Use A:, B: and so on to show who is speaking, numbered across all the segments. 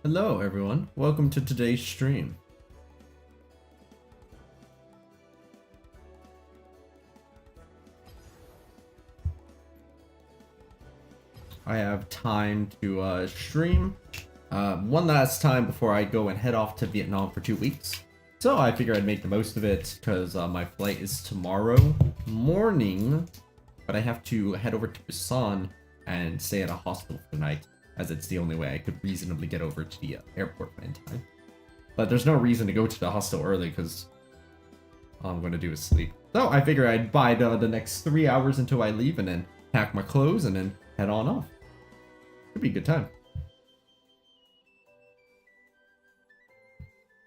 A: Hello everyone, welcome to today's stream. I have time to stream one last time before I go and head off to Vietnam for 2 weeks. So I figure I'd make the most of it because my flight is tomorrow morning, but I have to head over to Busan and stay at a hospital for the night, as it's the only way I could reasonably get over to the airport in time. But there's no reason to go to the hostel early because all I'm going to do is sleep. So I figure I'd bide the next 3 hours until I leave and then pack my clothes and then head on off. Could be a good time.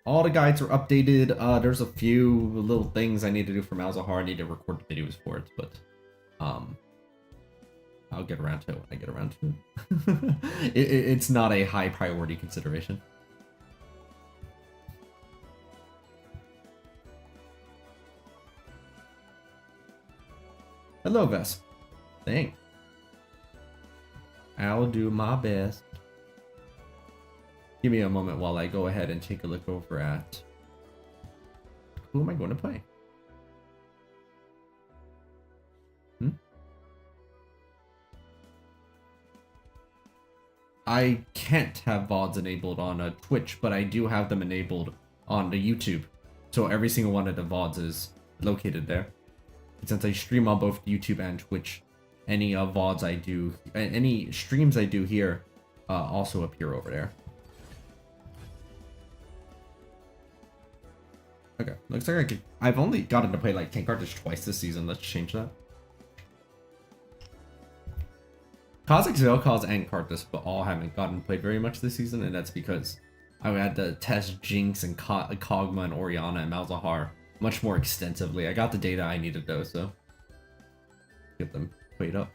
A: All the guides are updated. There's a few little things I need to do for Malzahar. I need to record the videos for it, but I'll get around to it when I get around to it. It's not a high priority consideration. Hello, Vesp. Thanks. I'll do my best. Give me a moment while I go ahead and take a look over at who am I going to play? I can't have VODs enabled on Twitch, but I do have them enabled on the YouTube. So every single one of the VODs is located there. And since I stream on both YouTube and Twitch, any VODs I do, any streams I do here also appear over there. Okay, looks like I've only gotten to play like Karthus twice this season. Let's change that. Kha'zix, Vel'koz, and Karthus, but all haven't gotten played very much this season, and that's because I had to test Jinx and Kog'maw and Orianna and Malzahar much more extensively. I got the data I needed though, so get them played up.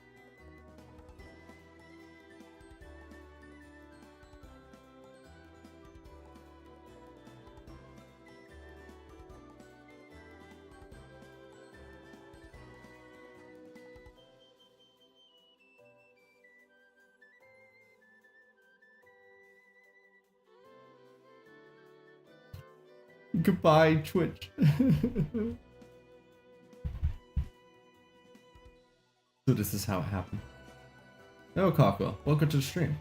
A: Goodbye, Twitch. So this is how it happened. Oh, Cockwell, welcome to the stream.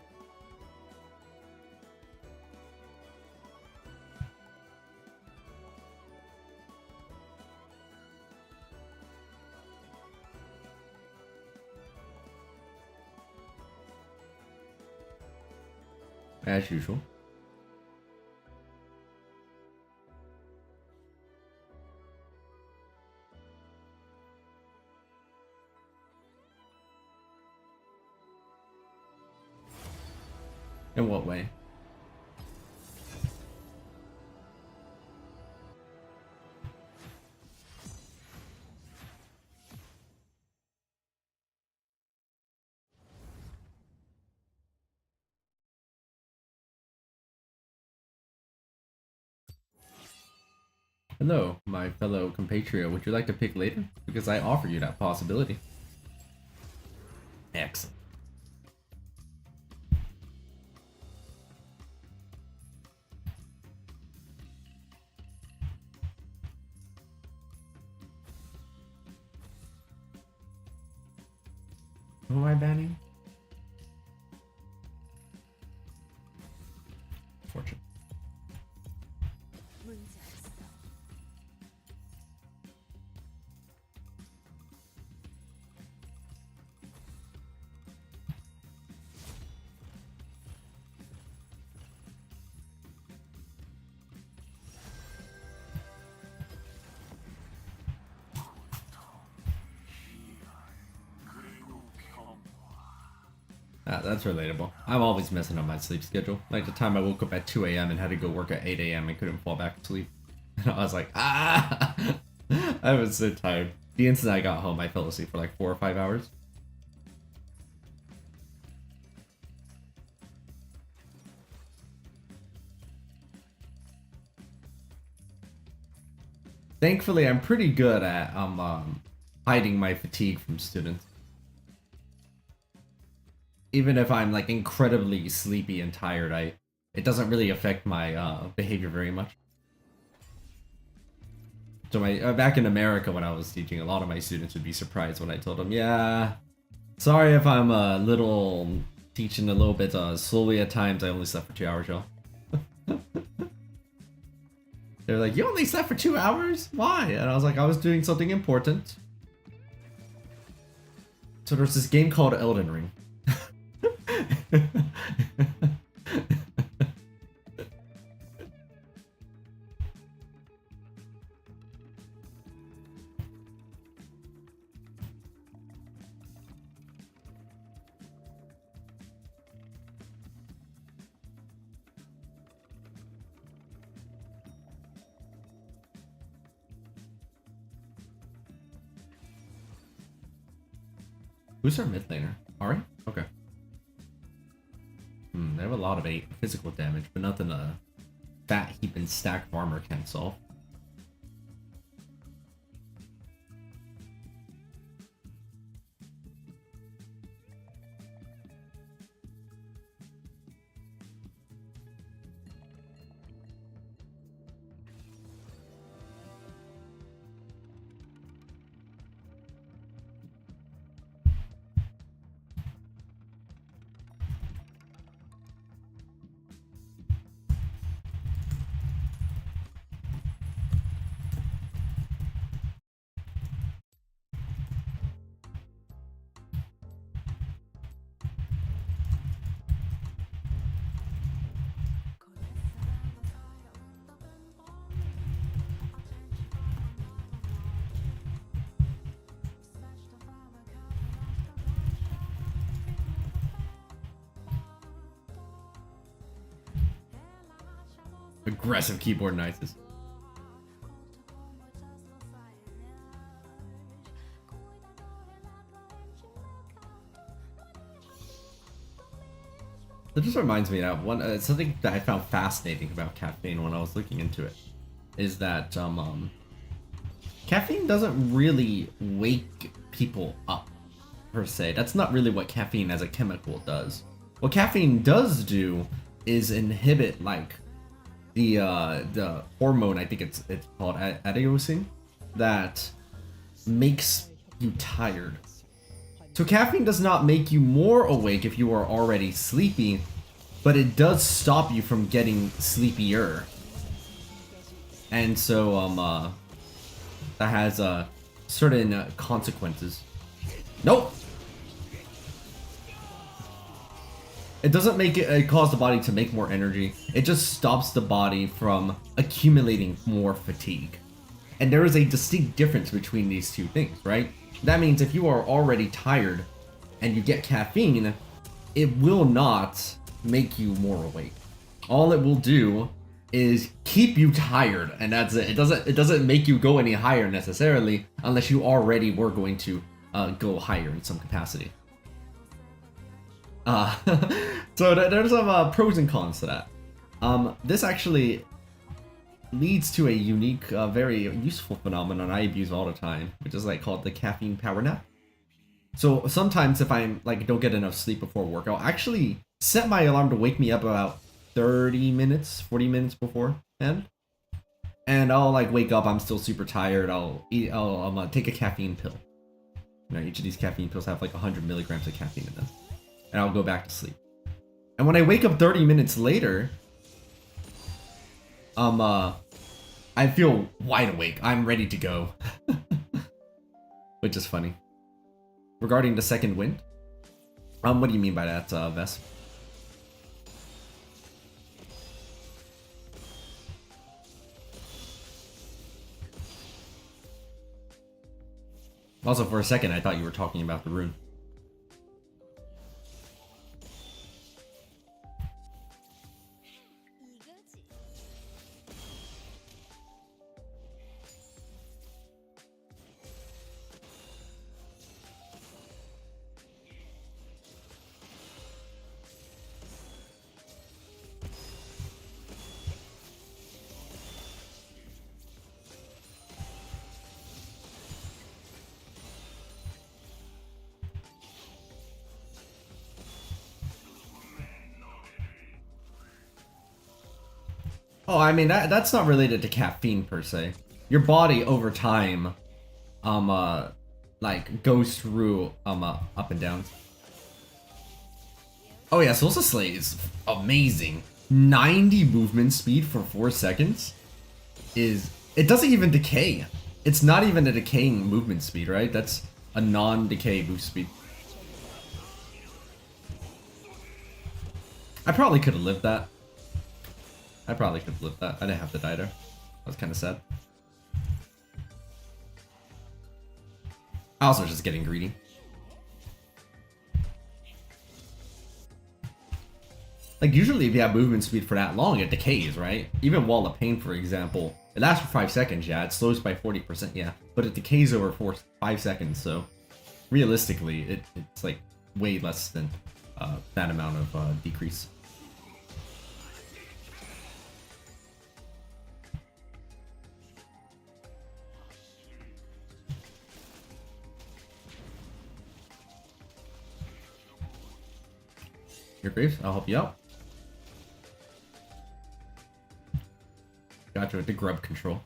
A: As usual. In what way? Hello, my fellow compatriot. Would you like to pick later? Because I offer you that possibility. Excellent. Who am I banning? Fortune. That's relatable. I'm always messing up my sleep schedule. Like the time I woke up at 2 a.m. and had to go work at 8 a.m. and couldn't fall back to sleep. And I was like, ah! I was so tired. The instant I got home, I fell asleep for like 4 or 5 hours. Thankfully, I'm pretty good at hiding my fatigue from students. Even if I'm like incredibly sleepy and tired, it doesn't really affect my behavior very much. So my back in America when I was teaching, a lot of my students would be surprised when I told them, yeah, sorry if I'm a little teaching a little bit slowly at times. I only slept for 2 hours, y'all. They're like, you only slept for 2 hours? Why? And I was like, I was doing something important. So there's this game called Elden Ring. Who's our mid laner? Ari? Okay. They have a lot of physical damage, but nothing a fat heap and stack of armor can't solve. Aggressive keyboard noises. That just reminds me that one something that I found fascinating about caffeine when I was looking into it is that caffeine doesn't really wake people up per se. That's not really what caffeine as a chemical does. What caffeine does do is inhibit like the hormone, I think it's called adenosine, that makes you tired. So caffeine does not make you more awake if you are already sleepy, but it does stop you from getting sleepier. And so that has certain consequences. Nope. It doesn't make it cause the body to make more energy. It just stops the body from accumulating more fatigue. And there is a distinct difference between these two things, right? That means if you are already tired and you get caffeine, it will not make you more awake. All it will do is keep you tired, and that's it. It doesn't make you go any higher necessarily, unless you already were going to go higher in some capacity. So there's some pros and cons to that. This actually leads to a unique, very useful phenomenon I use all the time, which is like called the caffeine power nap. So sometimes if I'm like don't get enough sleep before work, I'll actually set my alarm to wake me up about 30 minutes, 40 minutes beforehand. And I'll like wake up, I'm still super tired. I'll take a caffeine pill. You know, each of these caffeine pills have like 100 milligrams of caffeine in them. And I'll go back to sleep. And when I wake up 30 minutes later, I feel wide awake. I'm ready to go. Which is funny. Regarding the second wind, what do you mean by that, Ves? Also, for a second, I thought you were talking about the rune. Oh, I mean that's not related to caffeine per se. Your body over time, like goes through up and downs. Oh yeah, Salsa Slay is amazing. 90 movement speed for 4 seconds is... It doesn't even decay. It's not even a decaying movement speed, right? That's a non-decay move speed. I probably could have lived that. I didn't have to die there. I was kind of sad. I also was just getting greedy. Like, usually if you have movement speed for that long, it decays, right? Even Wall of Pain, for example, it lasts for 5 seconds, yeah. It slows by 40%, yeah. But it decays over 5 seconds, so... Realistically, it's like way less than that amount of decrease. Your Graves, I'll help you out. Got you with the grub control.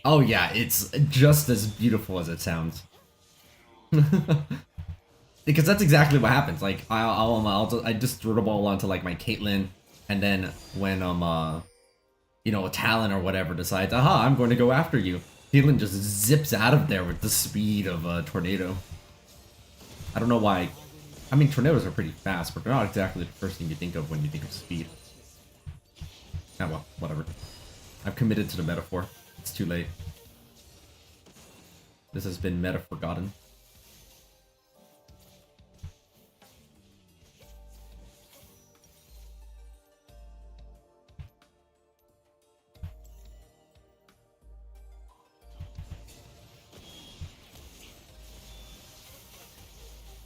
A: Oh yeah, it's just as beautiful as it sounds. Because that's exactly what happens. Like I just throw the ball onto like my Caitlyn, and then when you know, a Talon or whatever decides, aha, I'm going to go after you, Caitlyn just zips out of there with the speed of a tornado. I don't know why. I mean, tornadoes are pretty fast, but they're not exactly the first thing you think of when you think of speed. Ah, well, whatever. I've committed to the metaphor. It's too late. This has been meta-forgotten.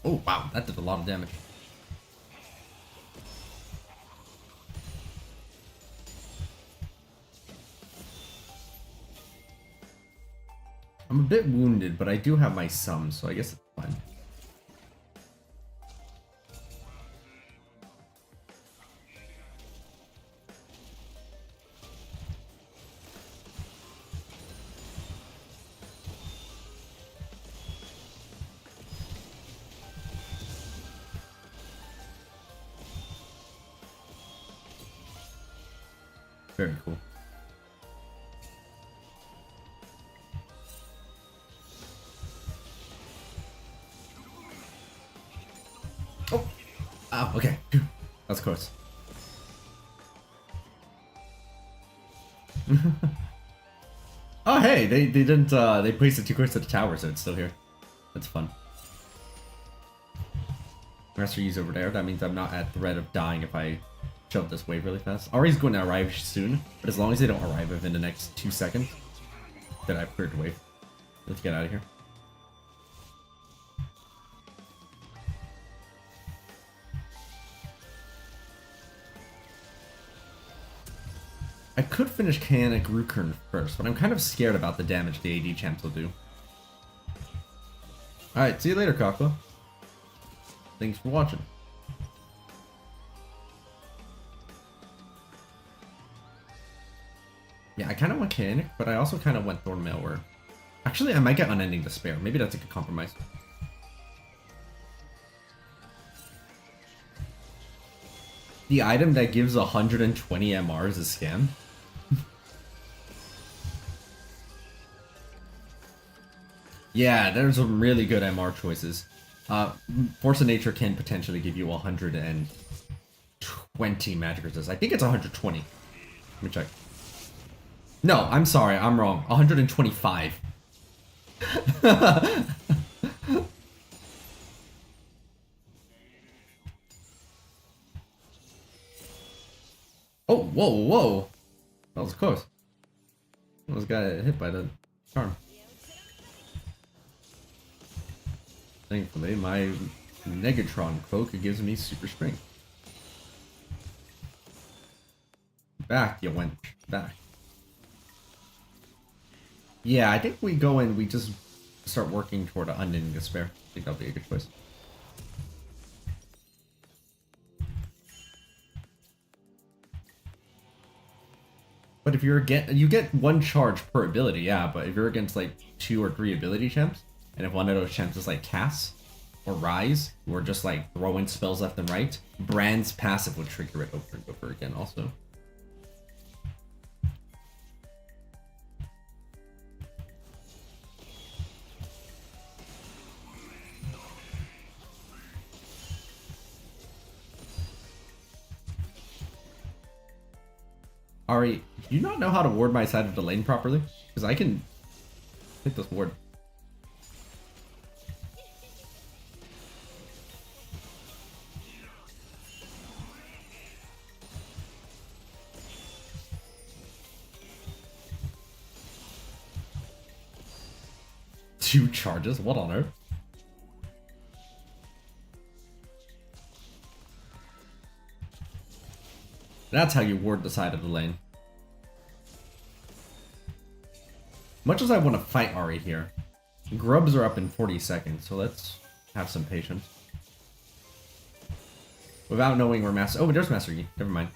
A: Oh, wow, that did a lot of damage. I'm a bit wounded, but I do have my sum, so I guess it's fine. Very cool. Oh! Oh, okay. That's close. Oh, hey, they didn't, they placed it too close to the tower, so it's still here. That's fun. Master Yi's over there. That means I'm not at threat of dying if I shove this wave really fast. Ari's going to arrive soon, but as long as they don't arrive within the next 2 seconds, then I've cleared the wave. Let's get out of here. I could finish Kanik Rukern first, but I'm kind of scared about the damage the AD champs will do. Alright, see you later, Kog'maw. Thanks for watching. Yeah, I kind of went Kanik, but I also kind of went Thornmail, where... Actually, I might get Unending Despair. Maybe that's a good compromise. The item that gives 120 MR is a scam. Yeah, there's some really good MR choices. Force of Nature can potentially give you 120 magic resist. I think it's 120. Let me check. No, I'm sorry, I'm wrong. 125. Oh, whoa, whoa. That was close. Almost got hit by the charm. Thankfully, my Negatron cloak gives me super strength. Back, you went back. Yeah, I think we go and we just start working toward an Unending Despair. I think that'll be a good choice. But if you're you get 1 charge per ability, yeah. But if you're against like 2 or 3 ability champs, and if one of those champs is like Cass or Rise, who are just like throwing spells left and right, Brand's passive would trigger it over and over again. Also. Ari, do you not know how to ward my side of the lane properly? Because I can hit this ward. Two charges? What on earth? That's how you ward the side of the lane. Much as I want to fight Ari here, grubs are up in 40 seconds, so let's have some patience. Without knowing where Master... Oh, there's Master Yi. Never mind.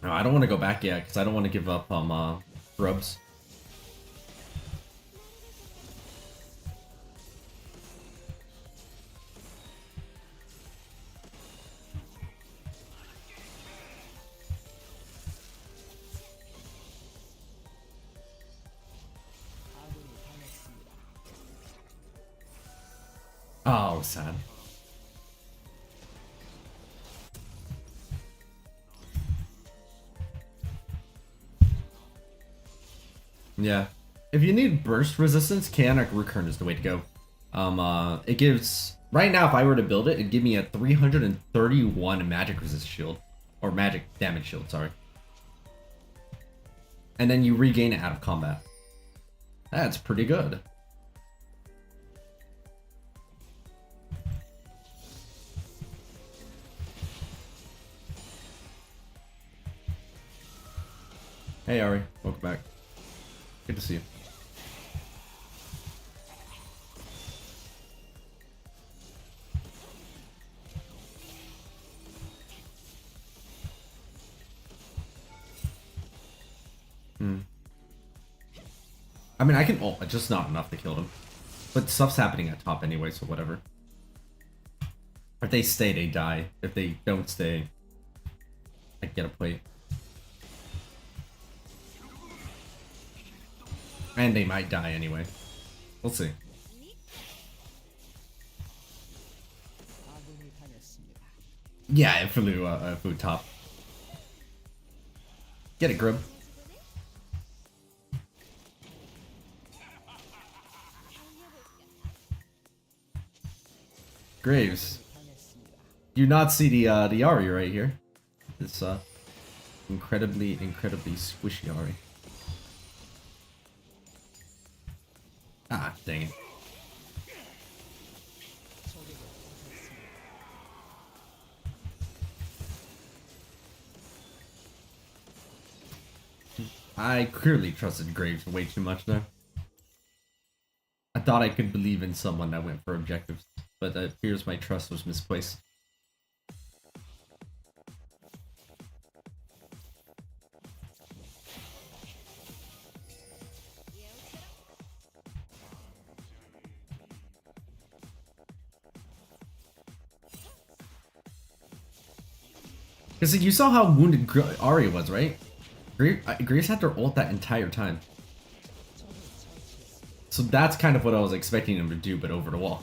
A: No, I don't want to go back yet, because I don't want to give up grubs. Oh, sad. Yeah. If you need burst resistance, Chaotic Recurrent is the way to go. It gives... Right now, if I were to build it, it'd give me a 331 magic resist shield. Or magic damage shield, sorry. And then you regain it out of combat. That's pretty good. Hey Ari, welcome back. Good to see you. I mean, I can ult, just not enough to kill them. But stuff's happening at top anyway, so whatever. If they stay, they die. If they don't stay, I get a plate. And they might die anyway. We'll see. Yeah, it flew top. Get it, Grub. Graves. You not see the Ari right here? This incredibly squishy Ari. Ah, dang it. I clearly trusted Graves way too much there. I thought I could believe in someone that went for objectives, but it appears my trust was misplaced. Because you saw how wounded Ari was, right? Graves had their ult that entire time. So that's kind of what I was expecting him to do, but over the wall.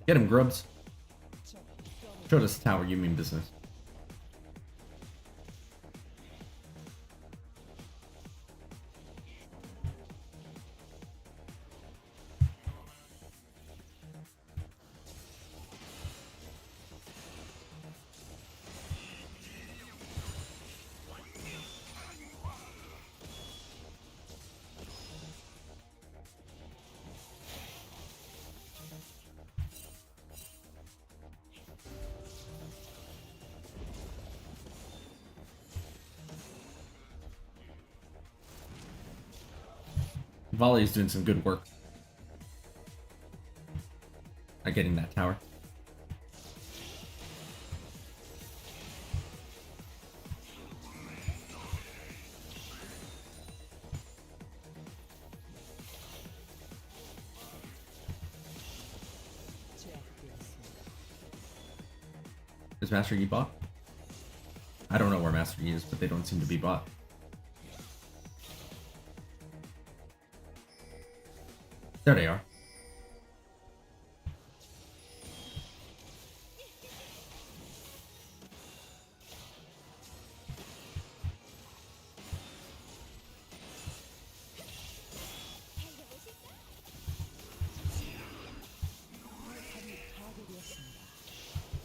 A: Get him, Grubs. Show this tower, you mean business. Volley is doing some good work at getting that tower. Is Master Yi bot? I don't know where Master Yi is, but they don't seem to be bot. There they are.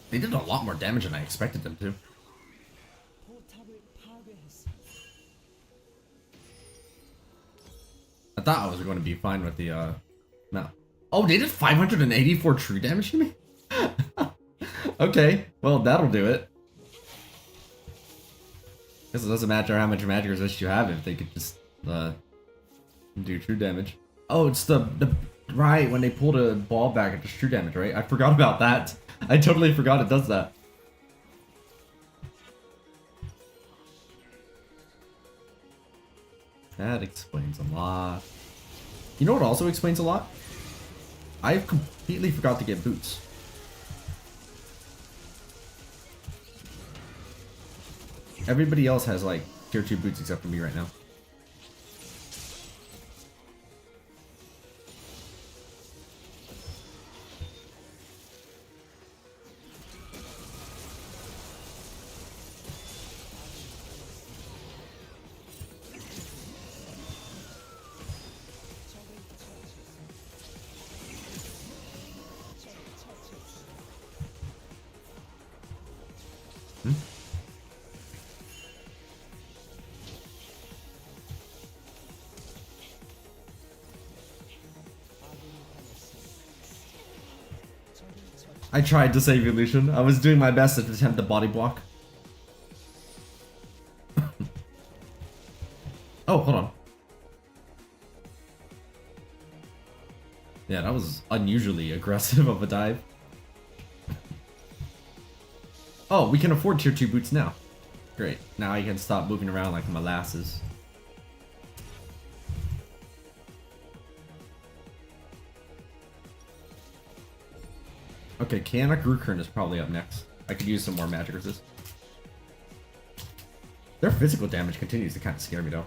A: They did a lot more damage than I expected them to. I thought I was going to be fine with the, no. Oh, they did 584 true damage to me? Okay, well, that'll do it. Guess it doesn't matter how much magic resist you have if they could just, do true damage. Oh, it's the right, when they pull the ball back, it does true damage, right? I forgot about that. I totally forgot it does that. That explains a lot. You know what also explains a lot? I've completely forgot to get boots. Everybody else has like tier 2 boots except for me right now. I tried to save Illusion. I was doing my best to attempt the body block. Oh, hold on. Yeah, that was unusually aggressive of a dive. Oh, we can afford tier 2 boots now. Great. Now I can stop moving around like molasses. Okay, Kiana Grukern is probably up next. I could use some more magic resist. Their physical damage continues to kind of scare me though.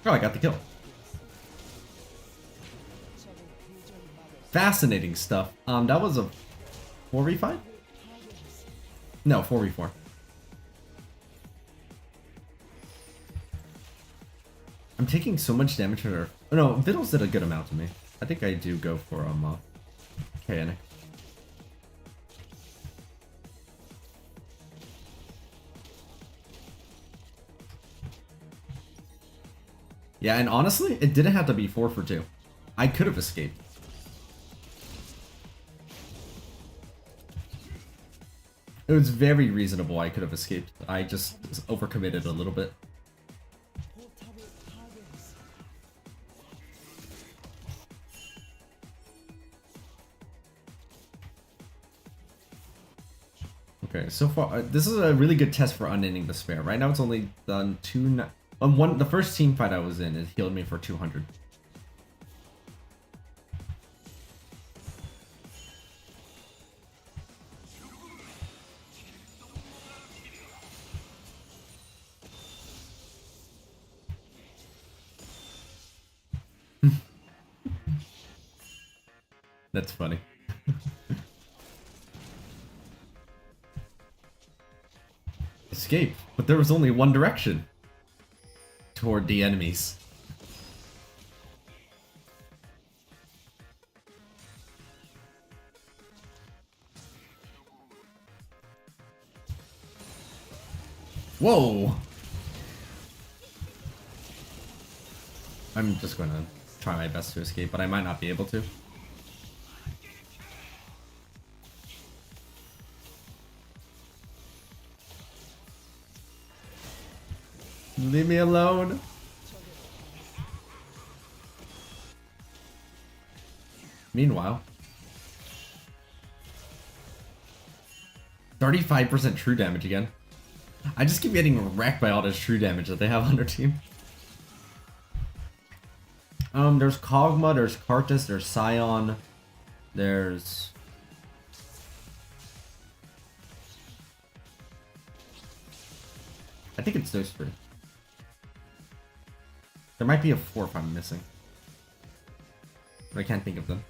A: Oh, I got the kill. Fascinating stuff. That was a 4v5? No, 4v4. I'm taking so much damage from her. Oh, no, Vittles did a good amount to me. I think I do go for Kaenik. Yeah, and honestly, it didn't have to be 4 for 2. I could have escaped. It was very reasonable I could have escaped. I just overcommitted a little bit. Okay, so far, this is a really good test for unending despair. Right now it's only done 2... the first team fight I was in, it healed me for 200. That's funny. Escape, but there was only one direction. Toward the enemies. Whoa! I'm just gonna try my best to escape, but I might not be able to. Leave me alone. Meanwhile, 35% true damage again. I just keep getting wrecked by all this true damage that they have on their team. There's Kog'maw, there's Karthus, there's Scion, there's... I think it's those three. There might be a fourth I'm missing, but I can't think of them.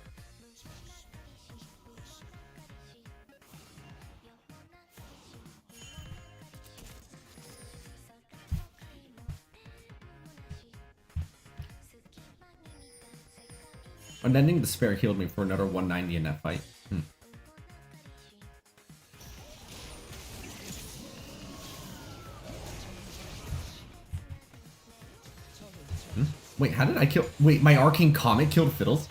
A: Unending Despair healed me for another 190 in that fight. Wait, how did I kill? Wait, my Arcane Comet killed Fiddles?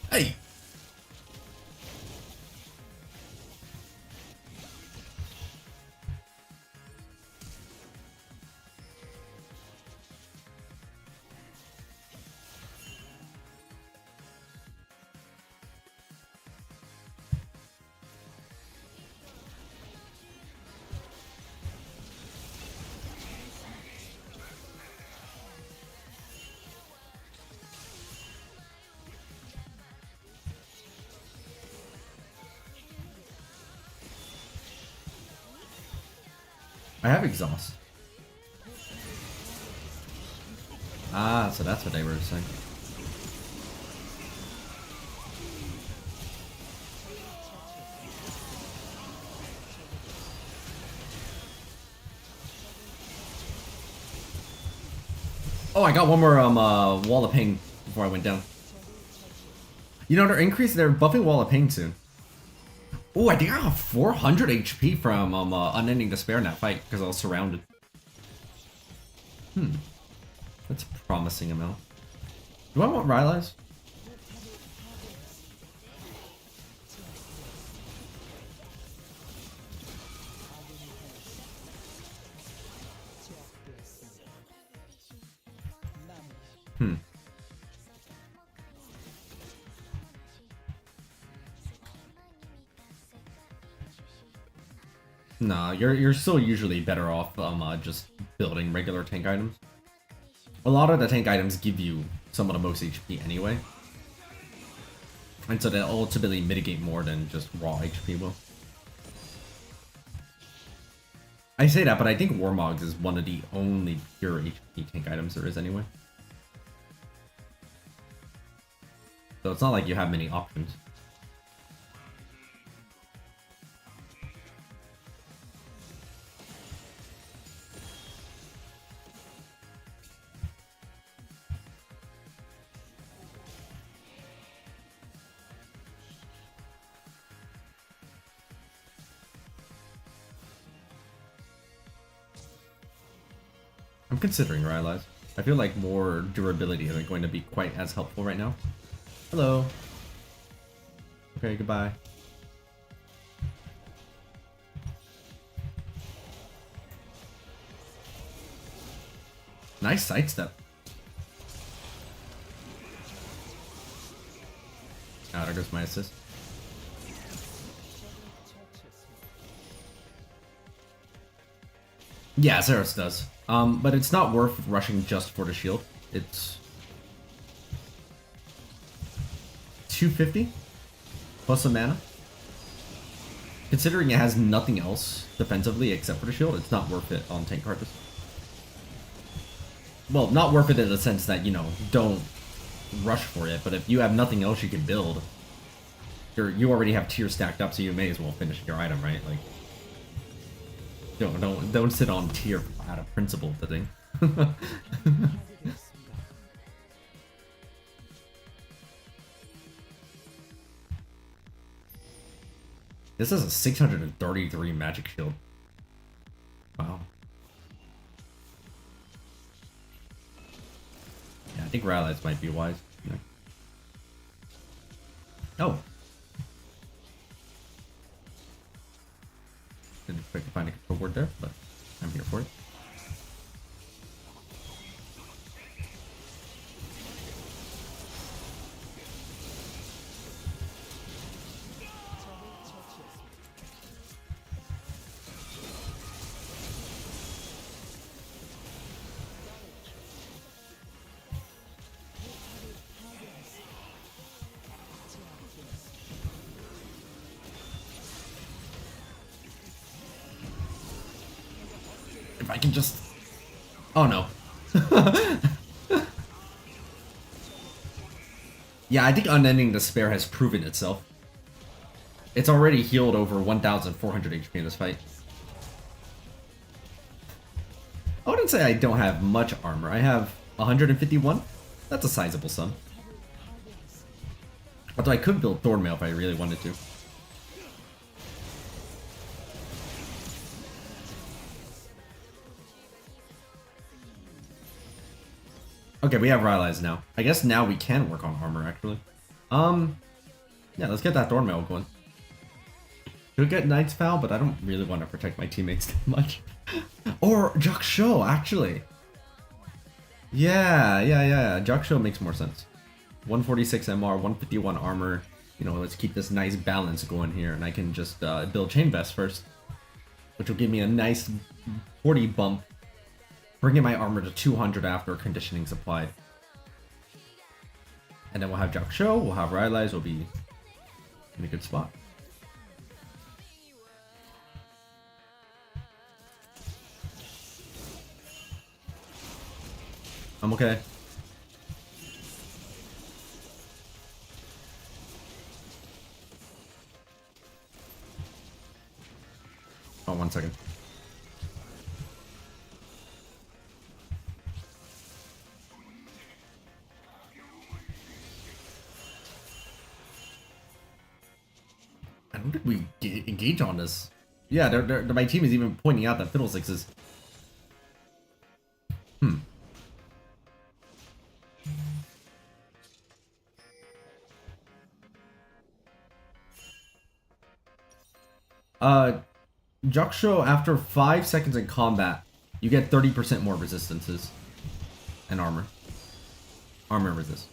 A: Hey! I have exhaust. Ah, so that's what they were saying. Oh, I got one more wall of pain before I went down. You know, they're buffing wall of pain soon. Oh, I think I have 400 HP from Unending Despair in that fight because I was surrounded. That's a promising amount. Do I want Rylai's? Nah, you're still usually better off just building regular tank items. A lot of the tank items give you some of the most HP anyway. And so they'll ultimately mitigate more than just raw HP will. I say that, but I think Warmogs is one of the only pure HP tank items there is anyway. So it's not like you have many options. I'm considering Rylai's. I feel like more durability isn't going to be quite as helpful right now. Hello. Okay, goodbye. Nice sidestep. Ah, there goes my assist. Yeah, Zeros does. But it's not worth rushing just for the shield. It's 250 plus a mana. Considering it has nothing else defensively except for the shield, it's not worth it on tank Karthus. Well, not worth it in the sense that, you know, don't rush for it, but if you have nothing else you can build, you already have tier stacked up, so you may as well finish your item, right? Like, don't sit on tier out of principle, the thing. This is a 633 magic shield. Wow. Yeah, I think Rallies might be wise. Yeah. Oh. Didn't expect to find a control word there, but I'm here for it. If I can just... Oh no. Yeah, I think Unending Despair has proven itself. It's already healed over 1,400 HP in this fight. I wouldn't say I don't have much armor. I have 151. That's a sizable sum. Although I could build Thornmail if I really wanted to. Okay, we have Rylai's now. I guess now we can work on armor, actually. Yeah, let's get that Thornmail going. Could get Knight's Vow, but I don't really want to protect my teammates that much. Or Jaksho, actually. Yeah. Jaksho makes more sense. 146 MR, 151 armor. You know, let's keep this nice balance going here, and I can just build Chain Vest first, which will give me a nice 40 bump, bringing my armor to 200 after conditioning's applied. And then we'll have Jaksho, we'll have Rylai's, we'll be in a good spot. I'm okay. Oh, 1 second. I don't think we engage on this. Yeah, my team is even pointing out that Fiddlesticks is... Jaksho, after 5 seconds in combat, you get 30% more resistances and armor. Armor resist.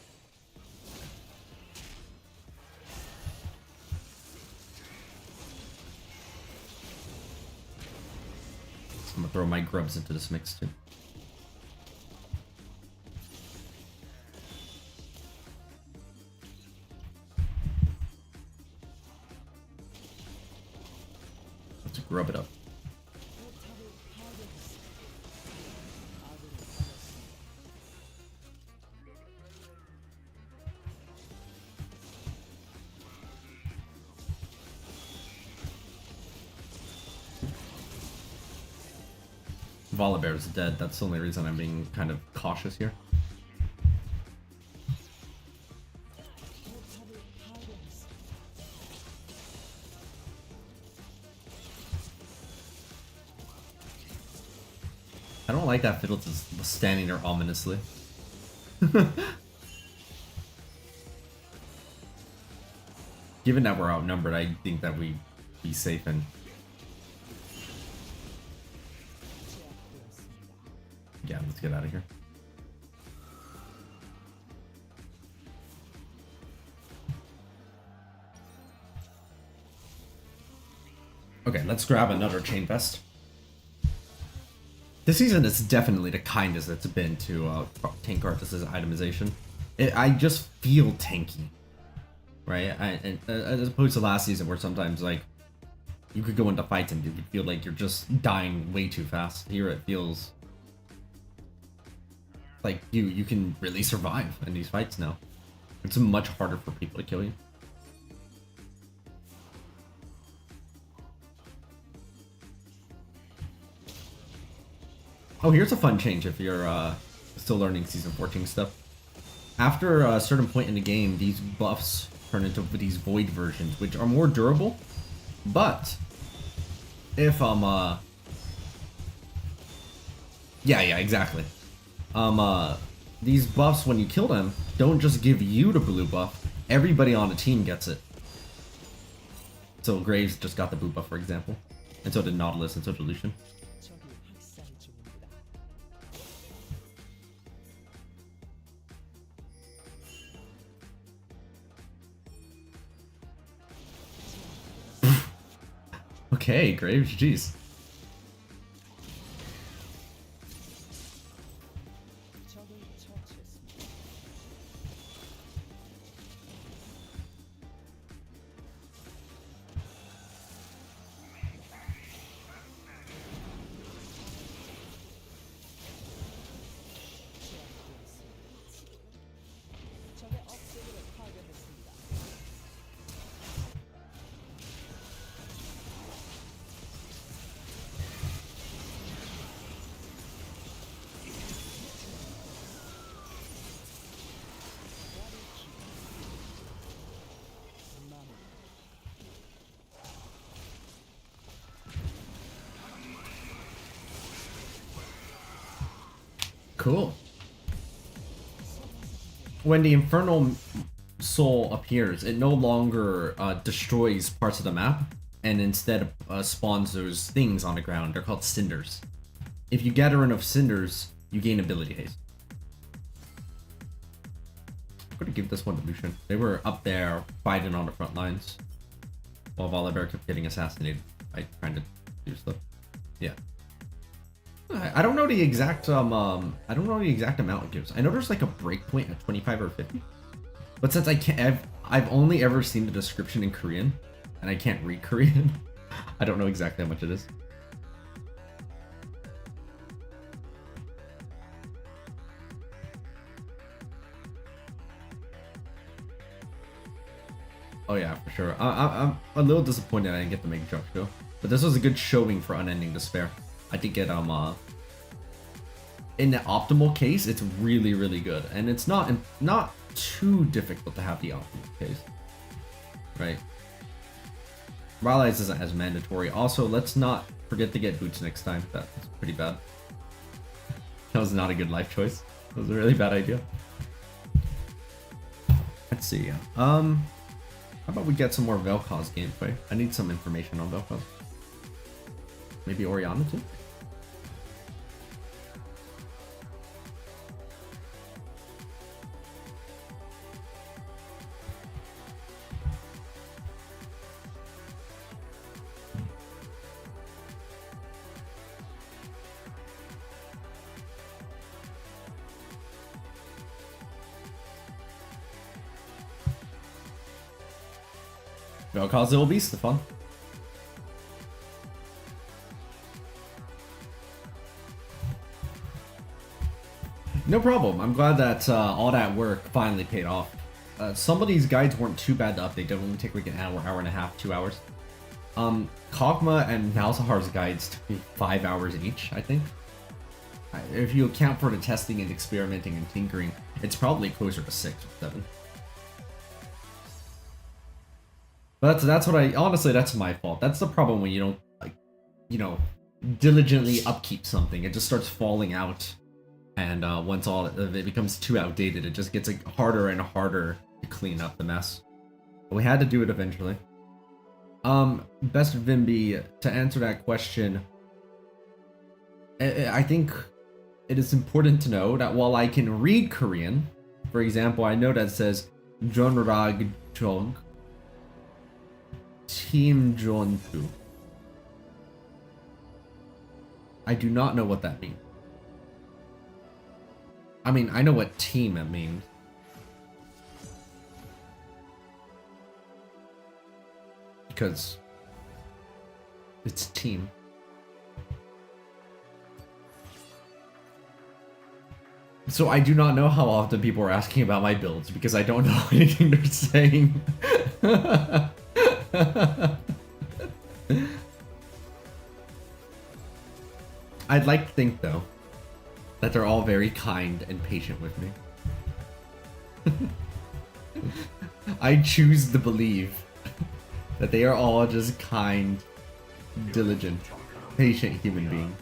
A: I'm gonna throw my grubs into this mix too. Let's grub it up. Volibear is dead. That's the only reason I'm being kind of cautious here. I don't like that Fiddle is standing there ominously. Given that we're outnumbered, I think that we be safe and... Yeah, let's get out of here. Okay, let's grab another Chain Vest. This season is definitely the kindest it's been to Tank Karthus' itemization. I just feel tanky, right? As opposed to last season where sometimes like you could go into fights and you could feel like you're just dying way too fast. Here it feels like you can really survive in these fights now. It's much harder for people to kill you. Oh, here's a fun change if you're still learning Season 14 stuff. After a certain point in the game, these buffs turn into these void versions, which are more durable. But if yeah, exactly. These buffs, when you kill them, don't just give you the blue buff. Everybody on the team gets it. So Graves just got the blue buff, for example, and so did Nautilus, and so did Lucian. Okay, Graves, jeez. Cool. When the Infernal Soul appears, it no longer destroys parts of the map, and instead spawns those things on the ground. They're called cinders. If you gather enough cinders, you gain ability haste. I'm gonna give this one to Lucian. They were up there fighting on the front lines, while Volibear kept getting assassinated by trying to do stuff. Yeah. I don't know the exact I don't know the exact amount it gives. I know there's like a breakpoint at 25 or 50. But since I can't I've only ever seen the description in Korean and I can't read Korean, I don't know exactly how much it is. Oh yeah, for sure. I'm a little disappointed I didn't get to make jump show. But this was a good showing for Unending Despair. I think it in the optimal case, it's really, really good, and it's not too difficult to have the optimal case, right? Rallies isn't as mandatory. Also, let's not forget to get boots next time. That's pretty bad. That was not a good life choice. That was a really bad idea. Let's see. How about we get some more Vel'koz gameplay? I need some information on Vel'koz. Maybe Orianna too? Vel'koz will be fun. No problem. I'm glad that all that work finally paid off. Some of these guides weren't too bad to update. They only take like an hour, hour and a half, 2 hours. Kog'maw and Malzahar's guides took me 5 hours each, I think. If you account for the testing and experimenting and tinkering, it's probably closer to 6 or 7. But that's what honestly, that's my fault. That's the problem when you don't, like, you know, diligently upkeep something. It just starts falling out. And once all of it becomes too outdated, it just gets like harder and harder to clean up the mess. But we had to do it eventually. Best Vimby, to answer that question, I think it is important to know that while I can read Korean, for example, I know that it says Jonrag Jog Team Jonju. I do not know what that means. I mean, I know what team it means. Because it's team. So I do not know how often people are asking about my builds because I don't know anything they're saying. I'd like to think though that they're all very kind and patient with me. I choose to believe that they are all just kind, diligent, patient human beings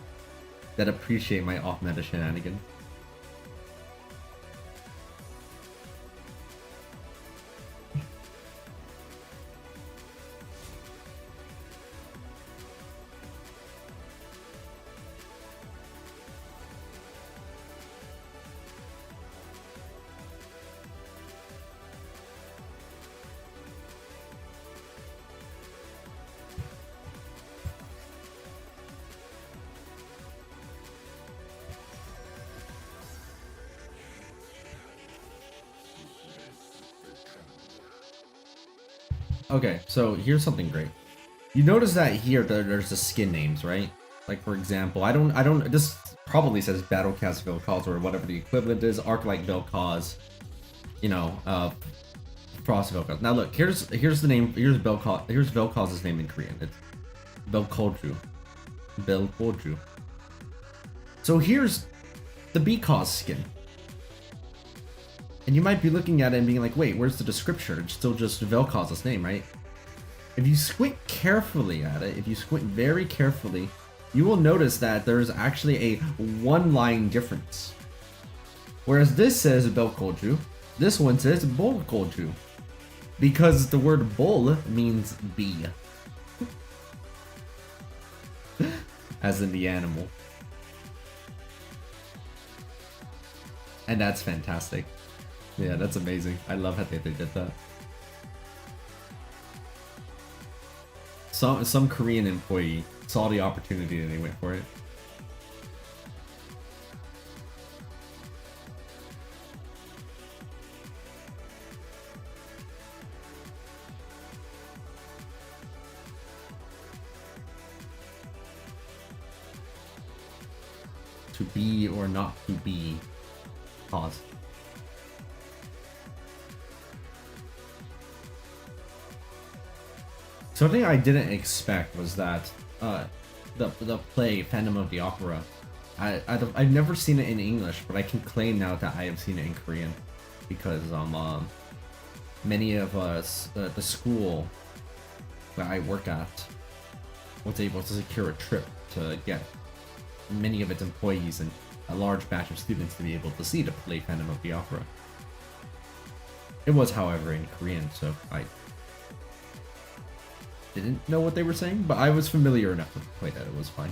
A: that appreciate my off-meta shenanigans. Okay, so here's something great. You notice that here there's the skin names, right? Like for example, I don't. This probably says Battlecast Vel'koz or whatever the equivalent is. Arclight Vel'koz, you know, Frost Vel'koz. Now look, here's the name. Here's Vel'koz. Here's Vel'koz's name in Korean. It's Vel'koju. Vel'koju. So here's the Vel'koz skin. And you might be looking at it and being like, wait, where's the description? It's still just Vel'koz's name, right? If you squint carefully at it, if you squint very carefully, you will notice that there's actually a one-line difference. Whereas this says Vel'koju, this one says Bol'koju. Because the word bull means bee. As in the animal. And that's fantastic. Yeah, that's amazing. I love how they did that. Some Korean employee saw the opportunity and they went for it. To be or not to be. Pause. Something I didn't expect was that the play Phantom of the Opera, I've never seen it in English, but I can claim now that I have seen it in Korean, because many of us the school that I work at was able to secure a trip to get many of its employees and a large batch of students to be able to see the play Phantom of the Opera. It was, however, in Korean, so I didn't know what they were saying, but I was familiar enough with the play that it was fine.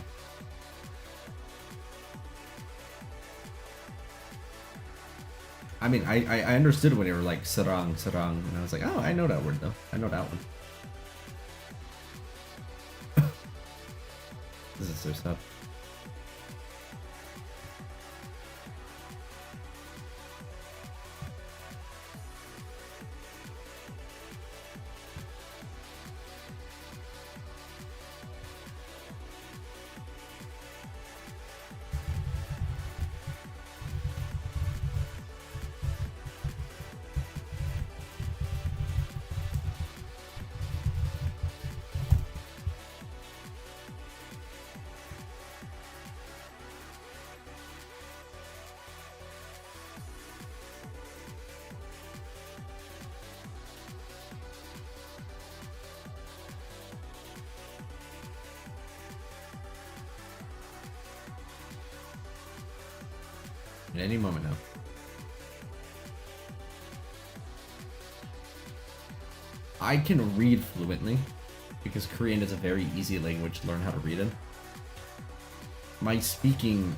A: I mean, I understood when they were like sarang, sarang, and I was like, oh, I know that word though. I know that one. This is their stuff. At any moment now. I can read fluently because Korean is a very easy language to learn how to read in. My speaking,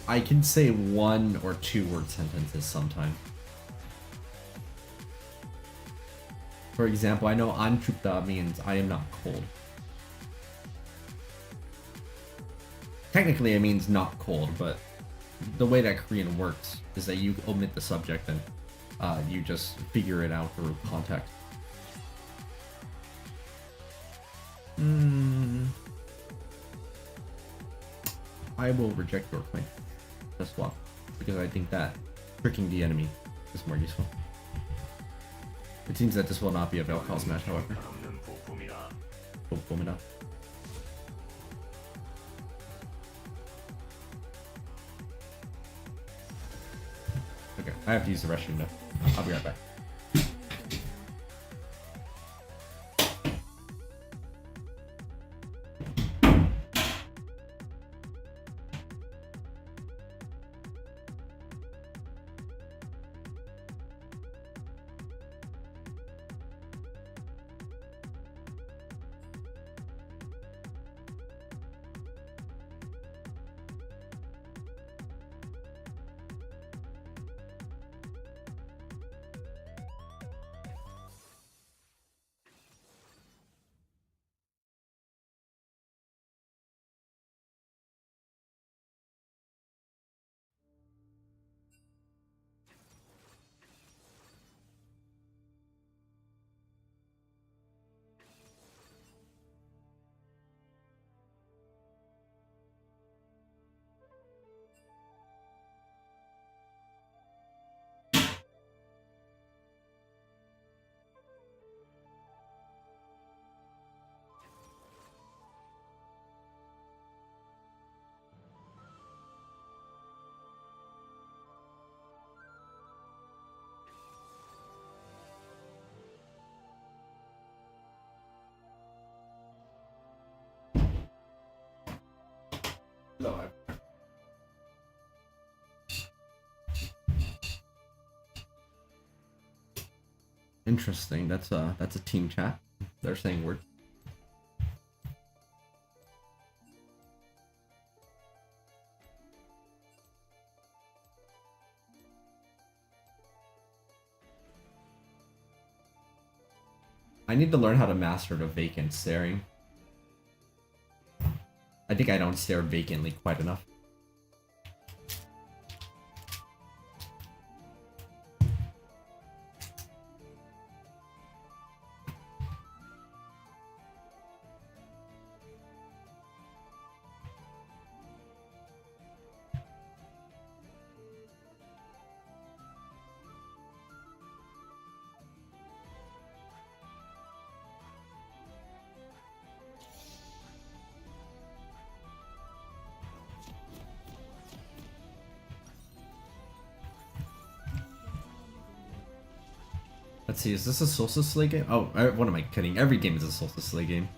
A: I can say 1 or 2 word sentences sometimes. For example, I know an 춥다 means I am not cold. Technically it means not cold, but the way that Korean works is that you omit the subject and you just figure it out through context. I will reject your claim. Just swap, because I think that tricking the enemy is more useful. It seems that this will not be a Vel'koz match, however. I have to use the restroom though. I'll be right back. No, interesting. That's a team chat. They're saying words. I need to learn how to master the vacant staring. I think I don't stare vacantly quite enough. Let's see, is this a Solstice Slay game? Oh, what am I kidding? Every game is a Solstice Slay game.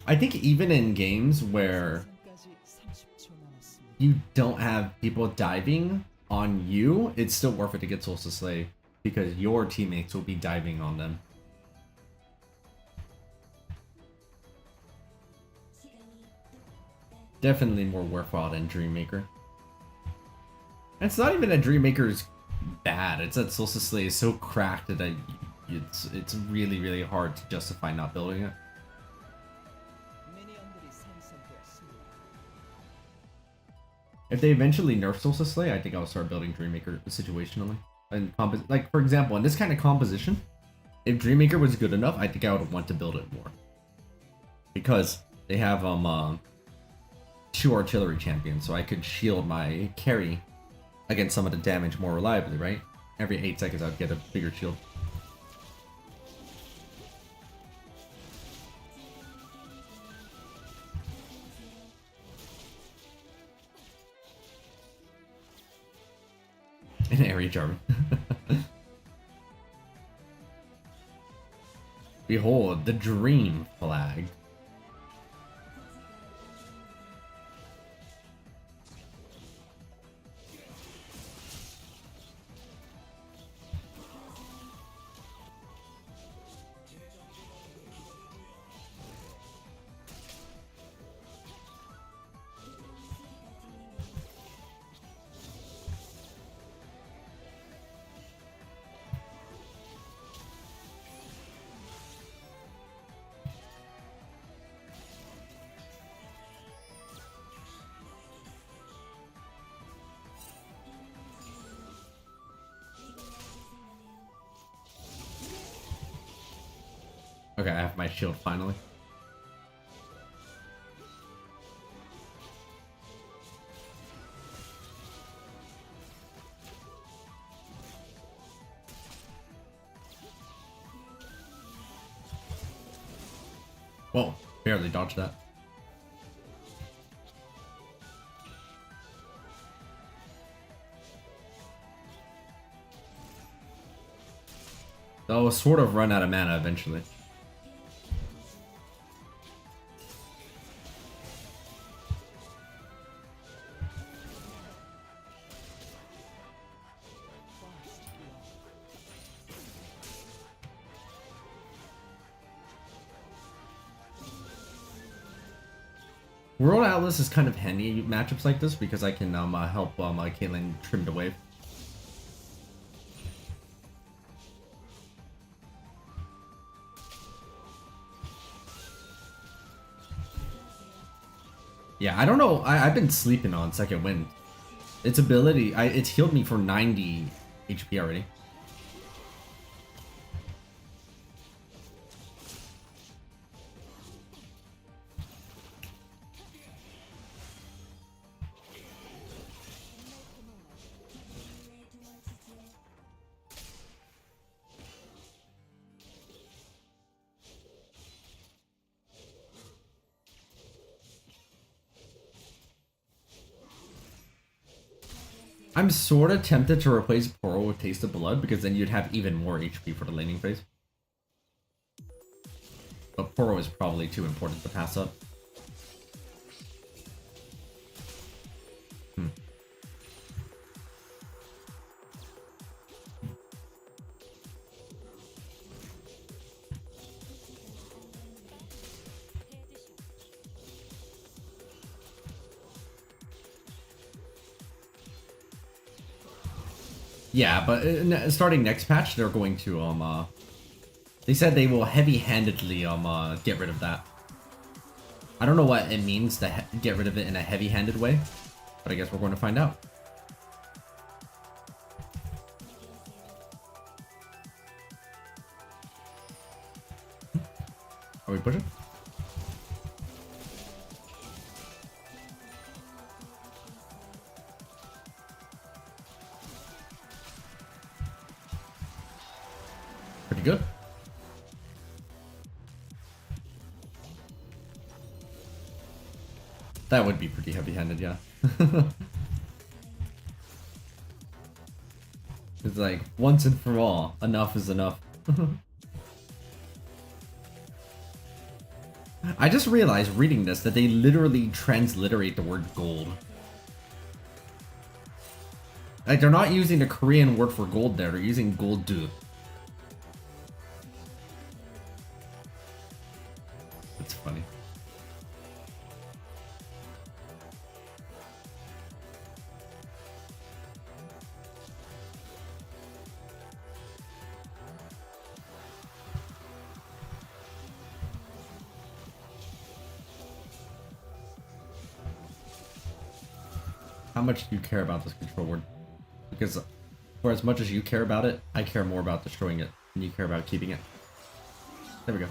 A: I think even in games where you don't have people diving on you, it's still worth it to get Solstice Slay because your teammates will be diving on them. Definitely more worthwhile than Dreammaker. And it's not even that Dreammaker's bad, it's that Solstice Slay is so cracked that it's really, really hard to justify not building it. If they eventually nerf Solstice Slay, I think I'll start building Dreammaker situationally. And like, for example, in this kind of composition, if Dreammaker was good enough, I think I would want to build it more. Because they have 2 artillery champions, so I could shield my carry against some of the damage more reliably, right? Every 8 seconds I'd get a bigger shield. An area Jarvan. Behold, the dream flag. Okay, I have my shield finally. Whoa, barely dodged that. They'll sort of run out of mana eventually. World Atlas is kind of handy matchups like this because I can help Caitlyn trim the wave. Yeah, I don't know. I've been sleeping on Second Wind. Its ability, it's healed me for 90 HP already. I'm sort of tempted to replace Poro with Taste of Blood because then you'd have even more HP for the laning phase. But Poro is probably too important to pass up. Yeah, but starting next patch, they're going to they said they will heavy-handedly get rid of that. I don't know what it means to get rid of it in a heavy-handed way, but I guess we're going to find out. Are we pushing? Pretty good. That would be pretty heavy-handed, yeah. It's like, once and for all, enough is enough. I just realized reading this that they literally transliterate the word gold. Like, they're not using the Korean word for gold there, they're using goldu. That's funny. How much do you care about this control word? Because for as much as you care about it, I care more about destroying it, and you care about keeping it. There we go.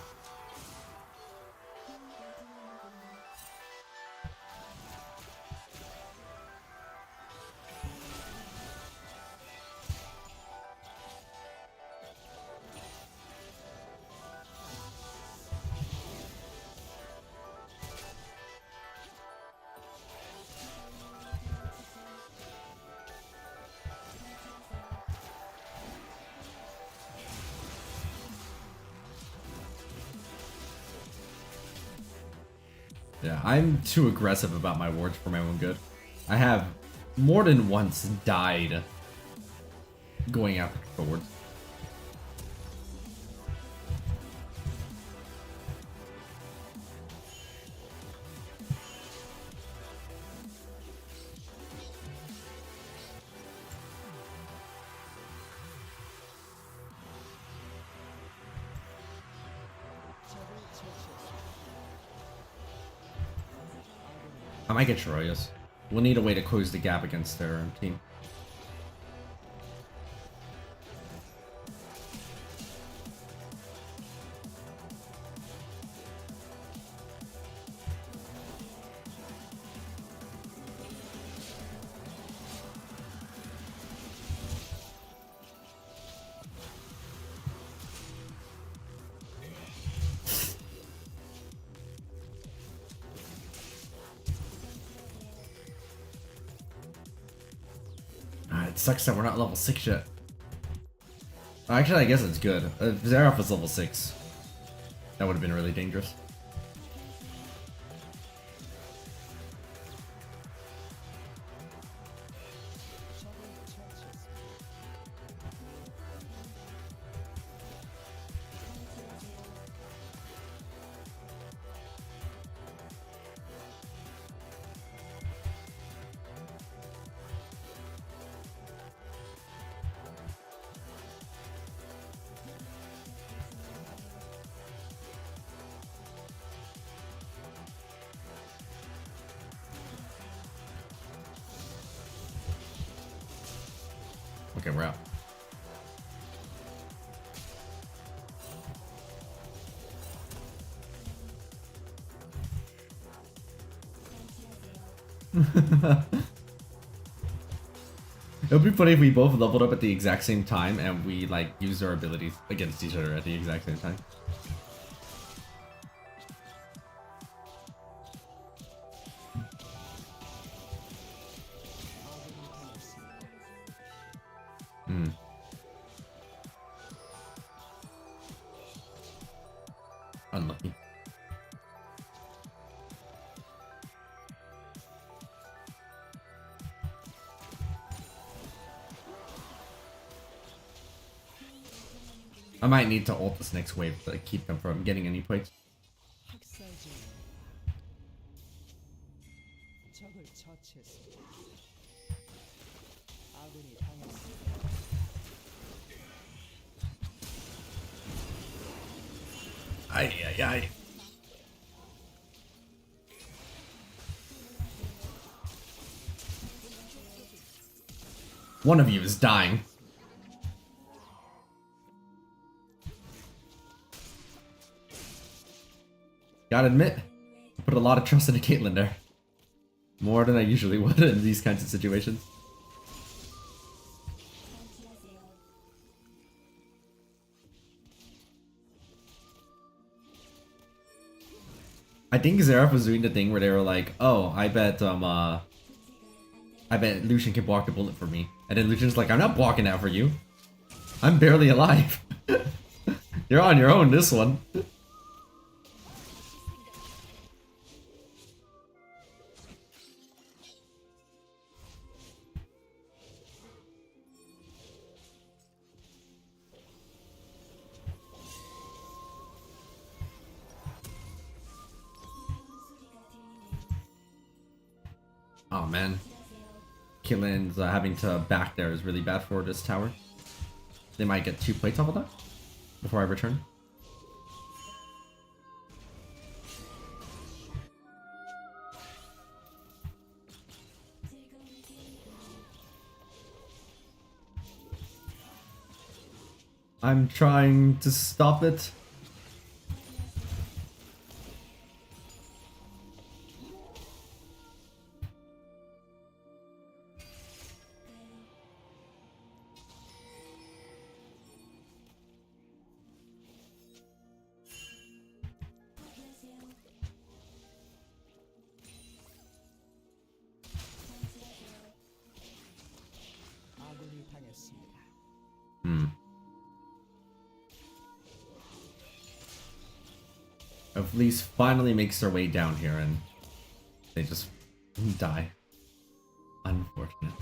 A: Yeah, I'm too aggressive about my wards for my own good. I have more than once died going after control wards. I might get Shirayas. We'll need a way to close the gap against their team. It sucks that we're not level 6 yet. Actually, I guess it's good. If Xerath was level 6, that would have been really dangerous. Okay, we're out. It would be funny if we both leveled up at the exact same time and we like used our abilities against each other at the exact same time. Hmm. Unlucky. I might need to ult this next wave to keep them from getting any plates. Ay, ay, ay. One of you is dying. Gotta admit, I put a lot of trust into Caitlyn there. More than I usually would in these kinds of situations. I think Xerath was doing the thing where they were like, oh, I bet Lucian can block the bullet for me. And then Lucian's like, I'm not blocking that for you. I'm barely alive. You're on your own this one. Oh man, Caitlyn's having to back there is really bad for this tower. They might get 2 plates off of that before I return. I'm trying to stop it. At least finally makes their way down here and they just die. Unfortunate.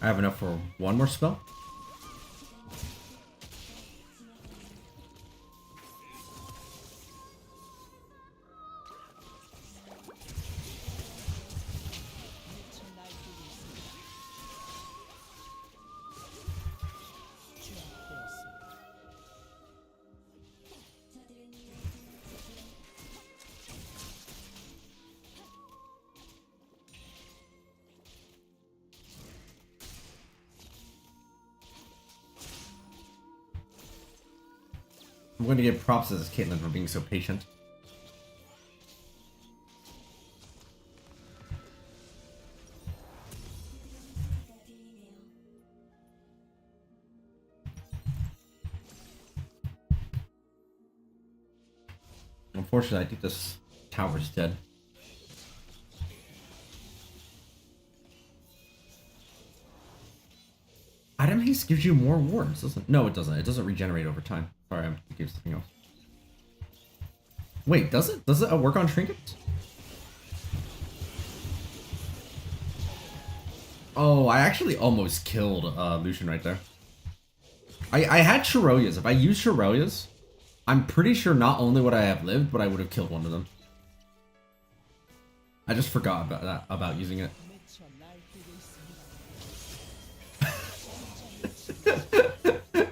A: I have enough for one more spell. I'm going to give props to this Caitlyn for being so patient. Unfortunately, I think this tower's dead. Item haste gives you more wards, doesn't it? No, it doesn't. It doesn't regenerate over time. Sorry, I'm thinking of something else. Wait, does it? Does it work on trinkets? Oh, I actually almost killed Lucian right there. I had Shirelias. If I used Shirelias, I'm pretty sure not only would I have lived, but I would have killed one of them. I just forgot about that, about using it.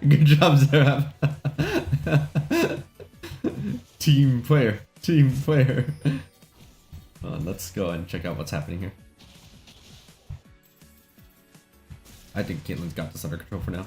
A: Good job, Zerab. Team player. Team player. Let's go and check out what's happening here. I think Caitlyn's got this under control for now.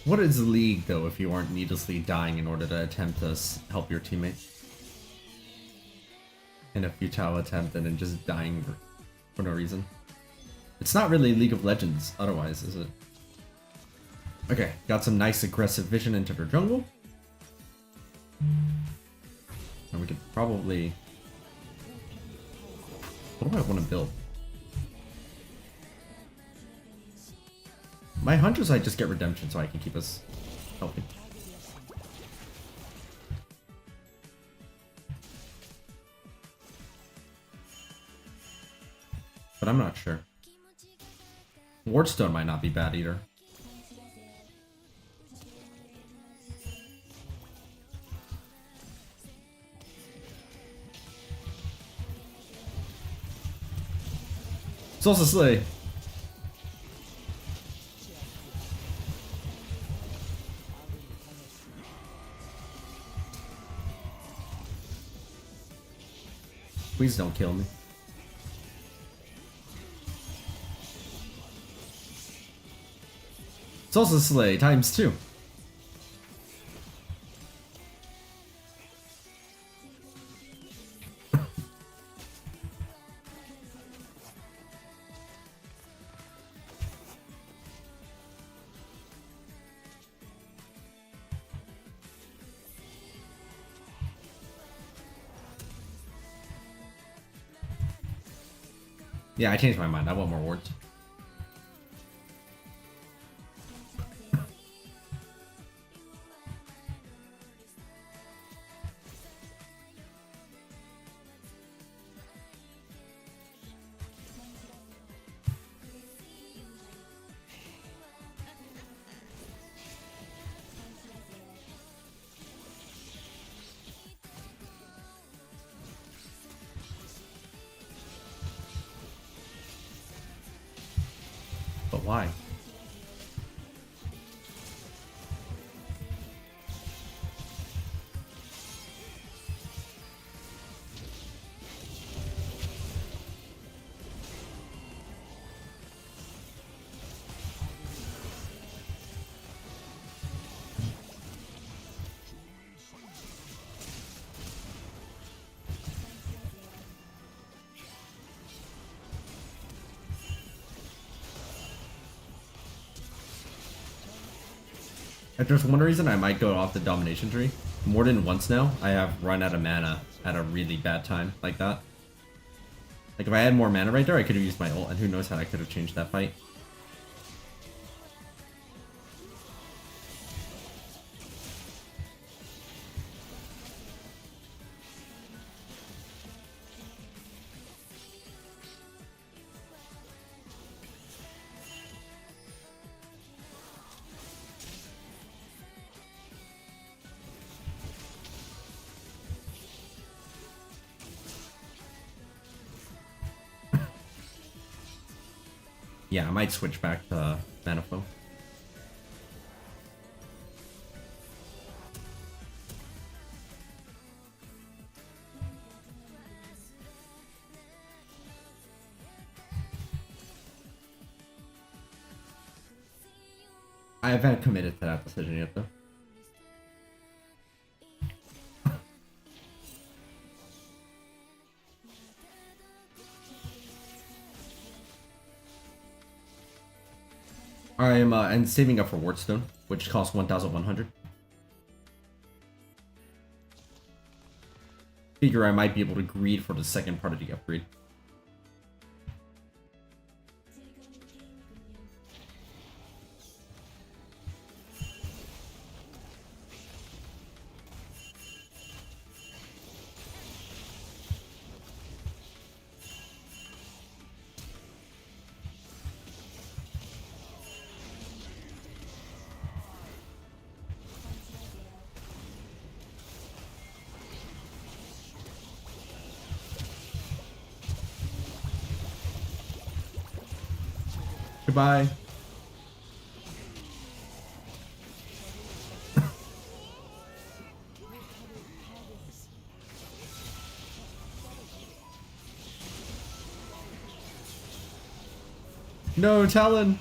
A: What is the league, though, if you aren't needlessly dying in order to attempt to help your teammate? In a futile attempt and then just dying for no reason. It's not really League of Legends otherwise, is it? Okay, got some nice aggressive vision into their jungle. And we could probably... What do I want to build? My hunters, I just get redemption so I can keep us healthy. But I'm not sure. Wardstone might not be bad either. Salsa Slay. Please don't kill me. Salsa Slay times 2. Yeah, I changed my mind. I want more wards. But why? If there's one reason I might go off the domination tree, more than once now, I have run out of mana at a really bad time like that. Like if I had more mana right there, I could have used my ult, and who knows how I could have changed that fight. Yeah, I might switch back to Mana Flow. I haven't committed to that decision yet, though. I'm and saving up for Wardstone, which costs 1,100. Figure I might be able to greed for the second part of the upgrade. Goodbye. No, Talon.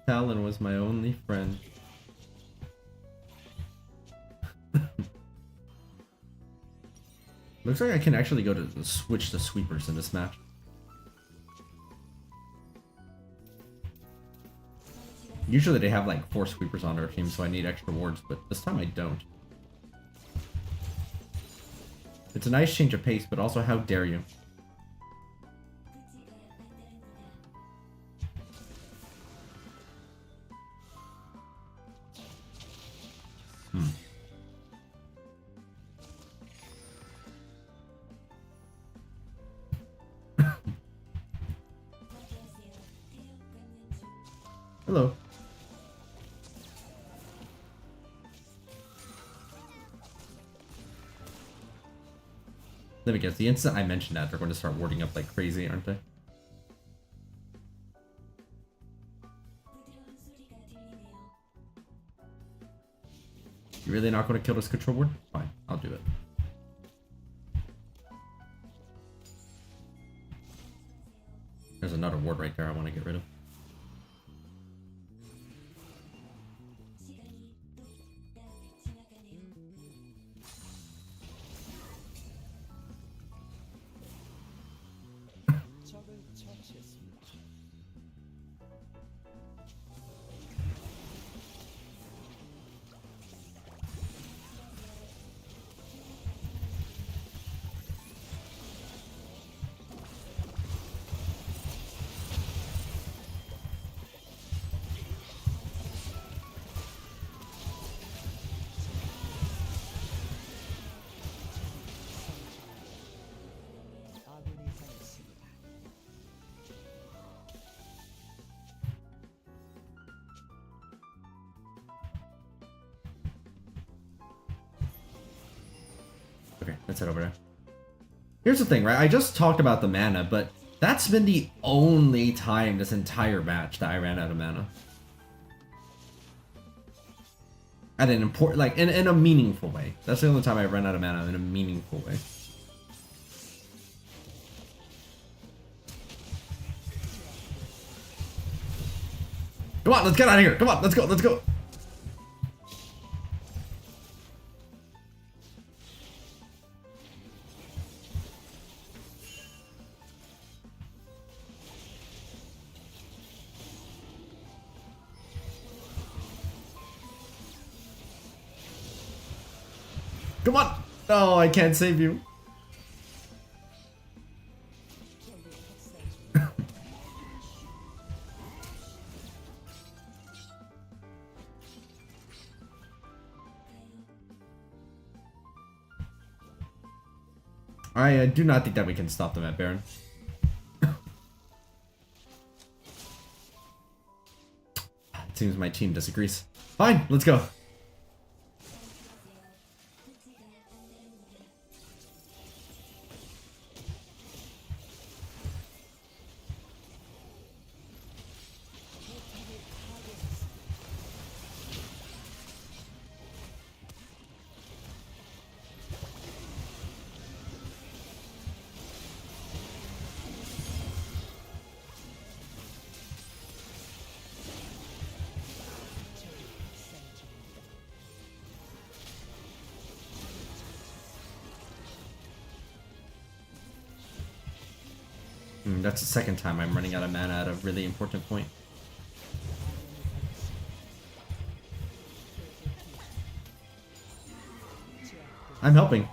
A: Talon was my only friend. Looks like I can actually go to switch the sweepers in this match. Usually they have like 4 sweepers on their team, so I need extra wards, but this time I don't. It's a nice change of pace, but also how dare you? Hello. Let me guess, the instant I mentioned that, they're going to start warding up like crazy, aren't they? You really not going to kill this control ward? Fine, I'll do it. There's another ward right there I want to get rid of. Okay, let's head over there. Here's the thing, right? I just talked about the mana, but that's been the only time this entire match that I ran out of mana. At an important, like, in a meaningful way. That's the only time I ran out of mana in a meaningful way. Come on, let's get out of here. Come on, let's go, let's go. Come on! No, I can't save you. I do not think that we can stop them at Baron. It seems my team disagrees. Fine, let's go. That's the second time I'm running out of mana at a really important point. I'm helping.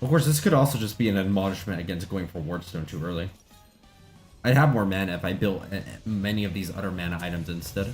A: Of course, this could also just be an admonishment against going for Wardstone too early. I'd have more mana if I built many of these other mana items instead.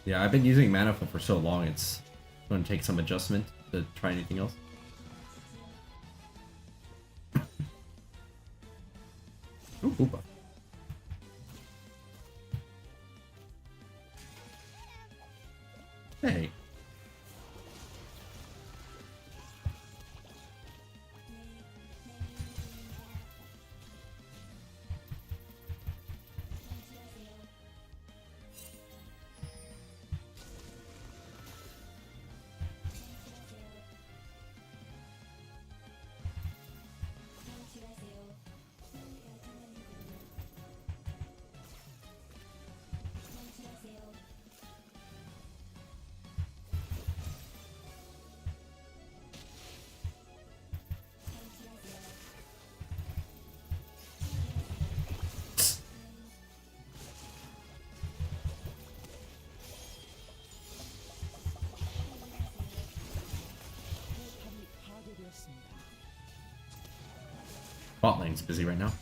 A: Yeah, I've been using Manifold for so long, it's going to take some adjustment to try anything else. Ooh, Hoopa. Hey. Bot lane's busy right now.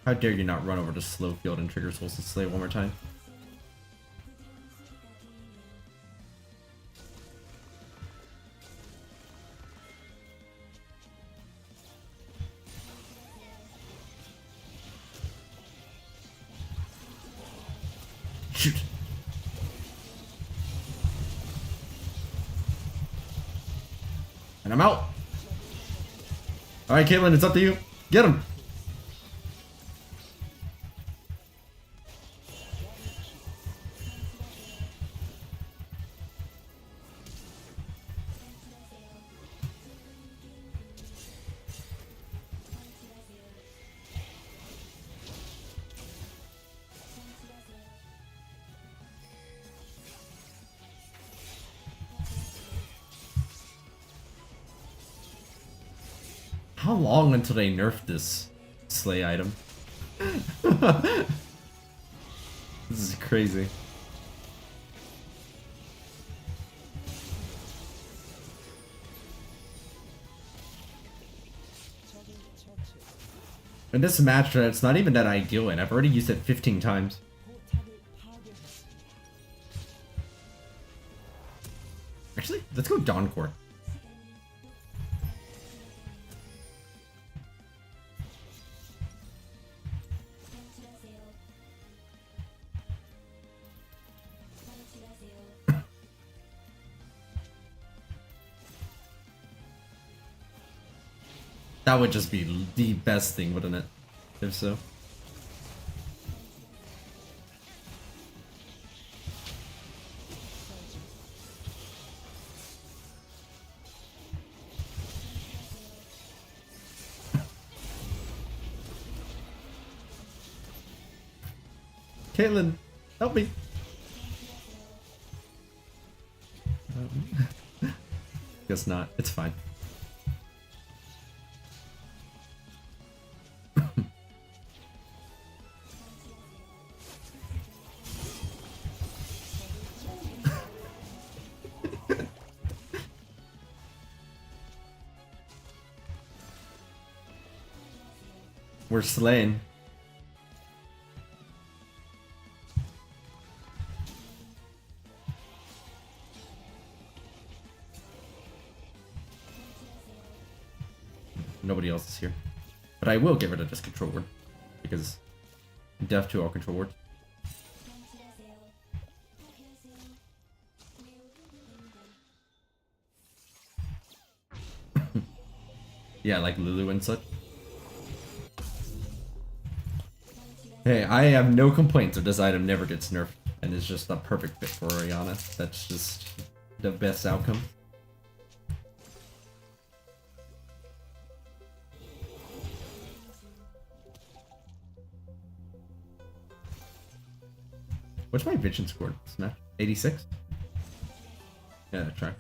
A: How dare you not run over to slow field and trigger Souls to Slay one more time? Shoot. And I'm out. Alright, Caitlyn, it's up to you. Get him. How long until they nerf this Slay item? This is crazy. And this match, it's not even that ideal, and I've already used it 15 times. Actually, let's go Dawncore. That would just be the best thing, wouldn't it? If so. Caitlyn, help me. Guess not. It's fine. We're slaying. Nobody else is here. But I will get rid of this control ward. Because deaf to all control wards. Yeah, like Lulu and such. Hey, I have no complaints if this item never gets nerfed and is just a perfect fit for Orianna. That's just the best outcome. What's my vision score this match? 86? Yeah, try.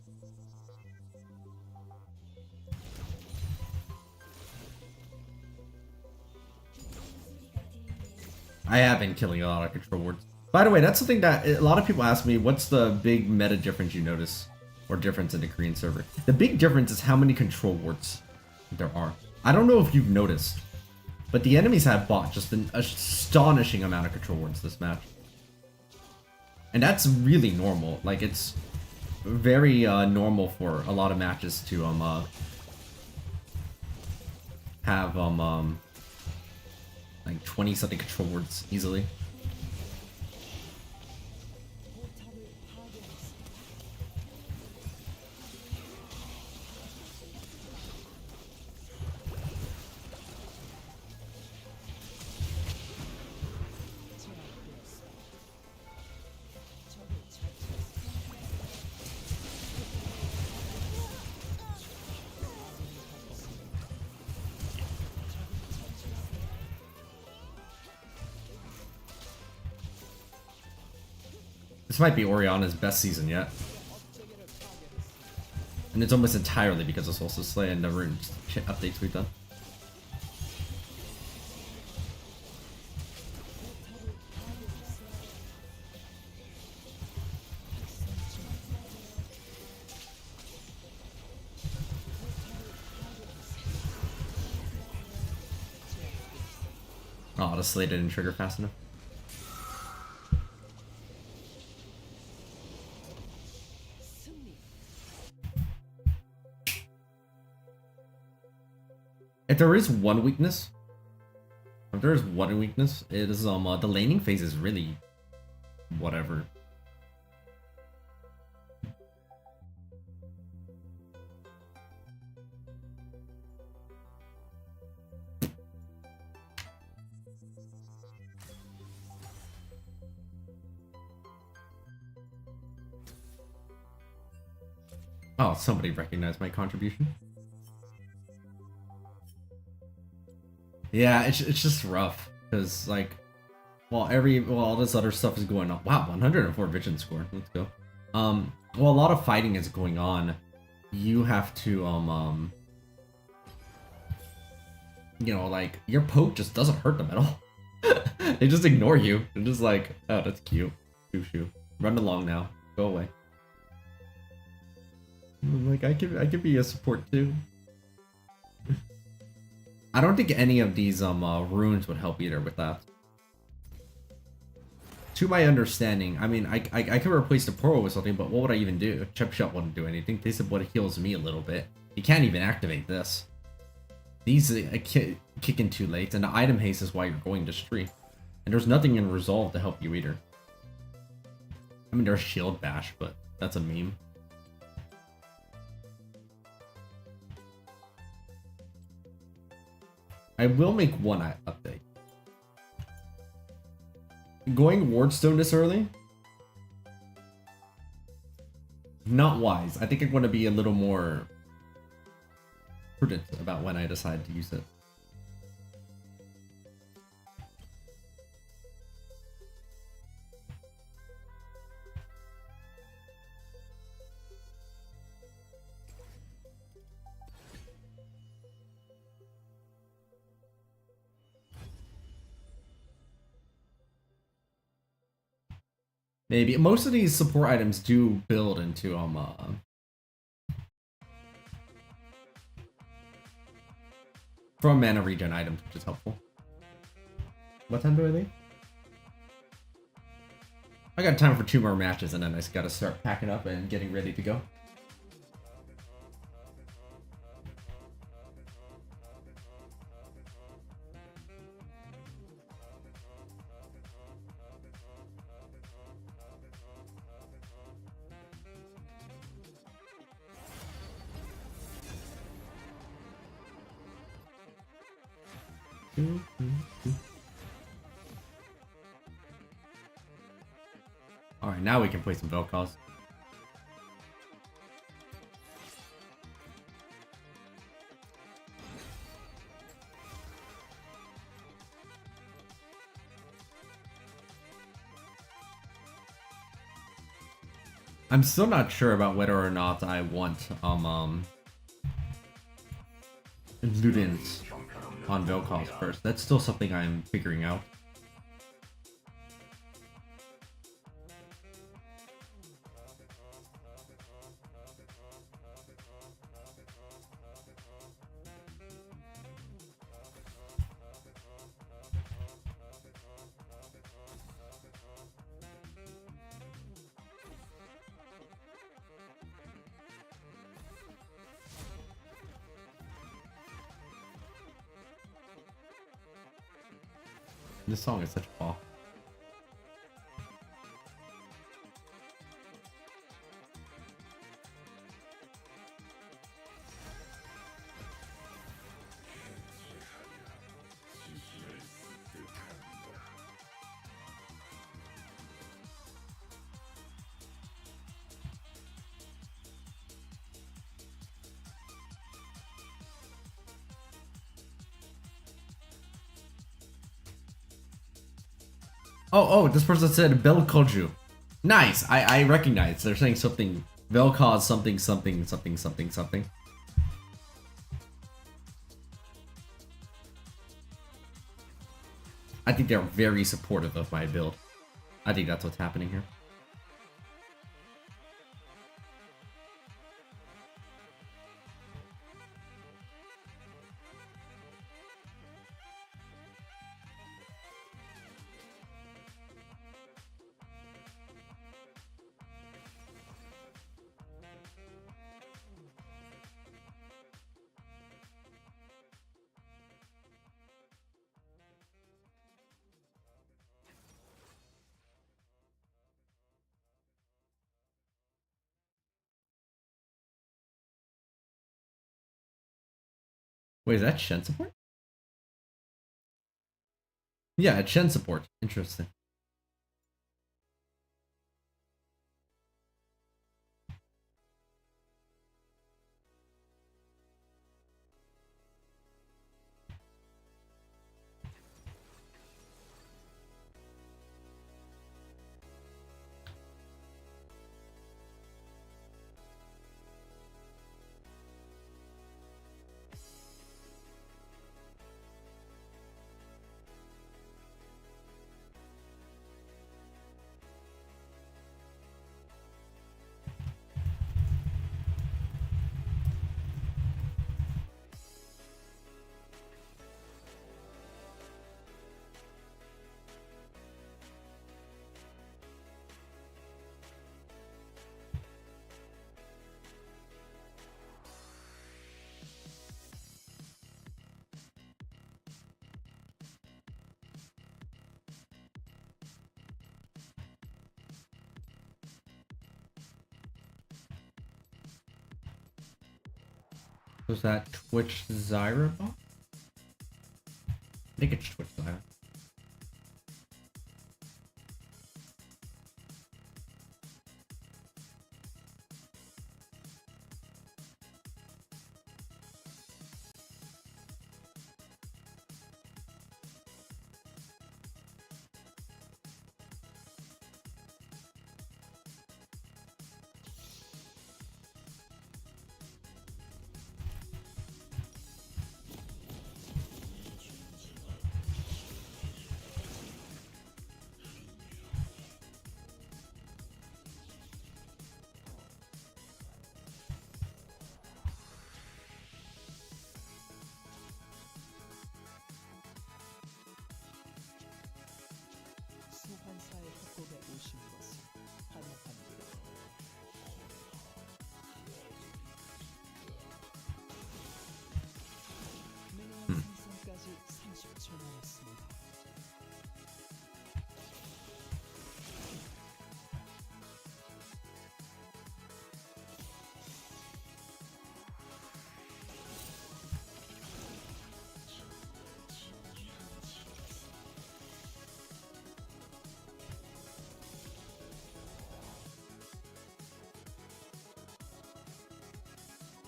A: I have been killing a lot of control wards. By the way, that's something that a lot of people ask me, what's the big meta difference you notice? Or difference in the Korean server? The big difference is how many control wards there are. I don't know if you've noticed, but the enemies have bought just an astonishing amount of control wards this match. And that's really normal. Like, it's very normal for a lot of matches to have like 20 something control wards easily. This might be Orianna's best season yet. And it's almost entirely because of Solstice Slay and the rune updates we've done. Oh, the Slay didn't trigger fast enough. If there is one weakness, it is the laning phase is really whatever. Oh, somebody recognized my contribution. Yeah, it's just rough because like, well, all this other stuff is going on. Wow, 104 vision score. Let's go. Well, a lot of fighting is going on. You have to you know, like your poke just doesn't hurt them at all. They just ignore you. They're just like, oh, that's cute. Shoo. Run along now. Go away. Like I could be a support too. I don't think any of these runes would help either with that. To my understanding, I mean, I could replace the Poro with something, but what would I even do? Chip Shot wouldn't do anything. This is what heals me a little bit. You can't even activate this. These kick in too late, and the item haste is why you're going to Stree. And there's nothing in Resolve to help you either. I mean, there's Shield Bash, but that's a meme. I will make one update. Going Wardstone this early? Not wise. I think I'm going to be a little more prudent about when I decide to use it. Maybe. Most of these support items do build into from mana regen items, which is helpful. What time do I leave? I got time for 2 more matches, and then I just gotta start packing up and getting ready to go. Alright, now we can play some Vel'koz. I'm still not sure about whether or not I want Ludens on Vel'koz first. That's still something I'm figuring out. This song is such a ball. Oh, this person said Vel'koz. Nice. I recognize. They're saying something. Vel'koz something. I think they're very supportive of my build. I think that's what's happening here. Wait, is that Shen support? Yeah, it's Shen support. Interesting. Was that Twitch Zyra bot? I think it's Twitch Zyra.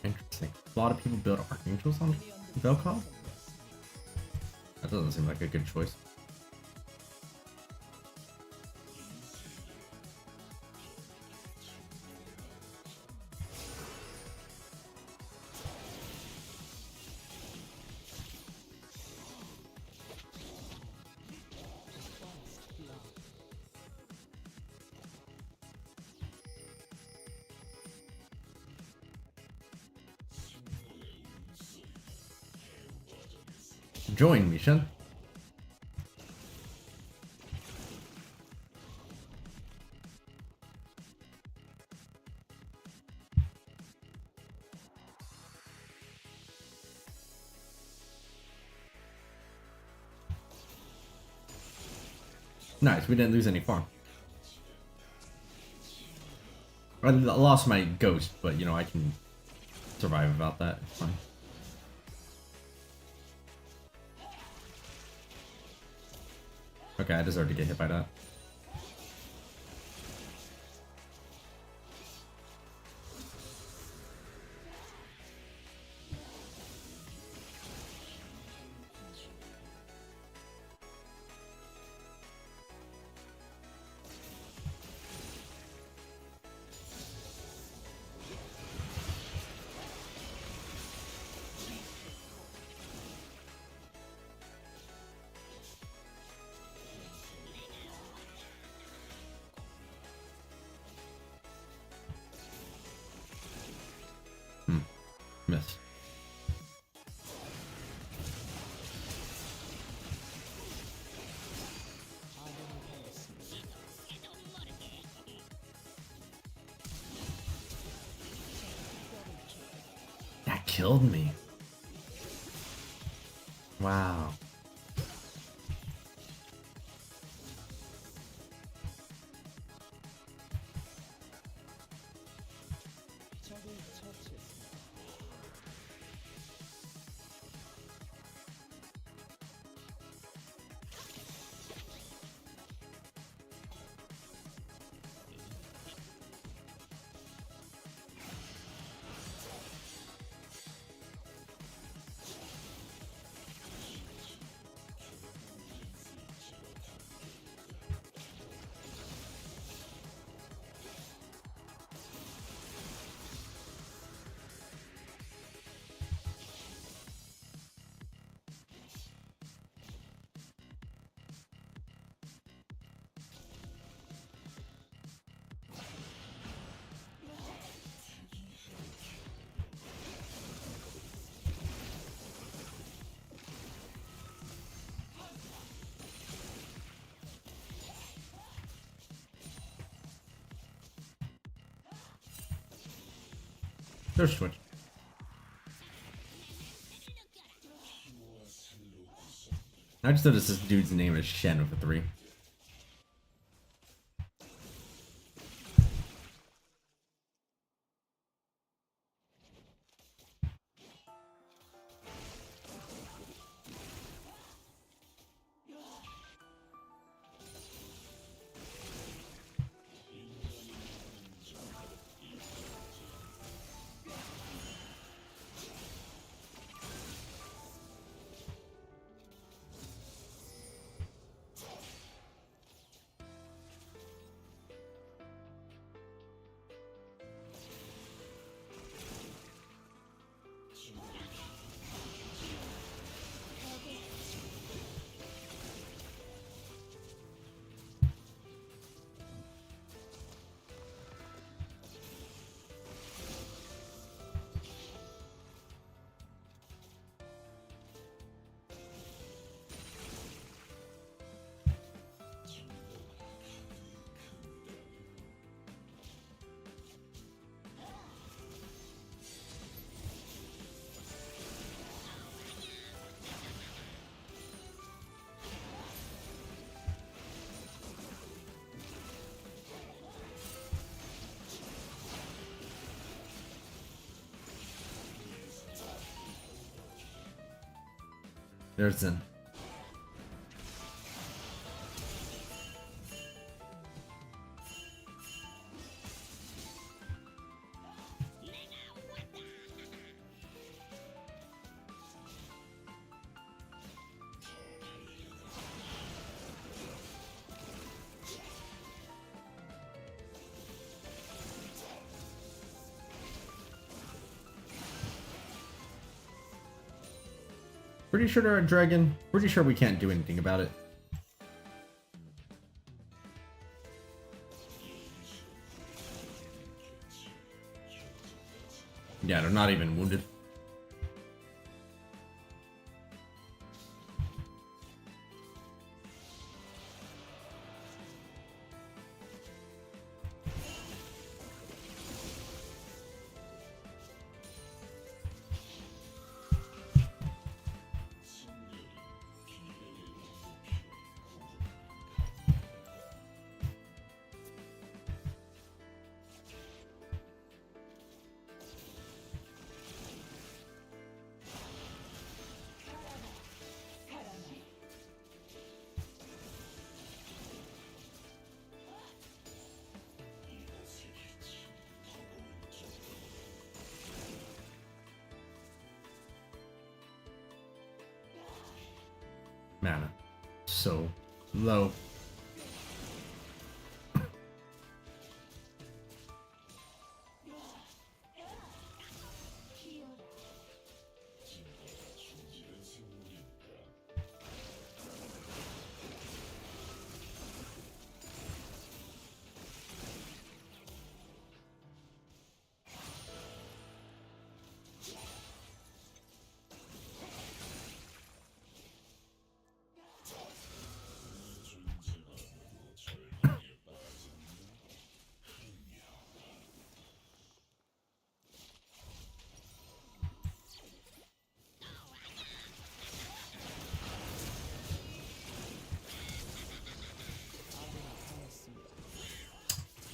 A: Interesting. A lot of people build archangels on Vel'koz. That doesn't seem like a good choice. Join me, Shen. Nice, we didn't lose any farm. I lost my ghost, but you know, I can survive without that. It's fine. Okay, I deserve to get hit by that. Miss. That killed me. Wow. There's switch. I just noticed this dude's name is Shen with a 3. There's Zen. Pretty sure they're a dragon. Pretty sure we can't do anything about it. Yeah, they're not even wounded. Mana. So low.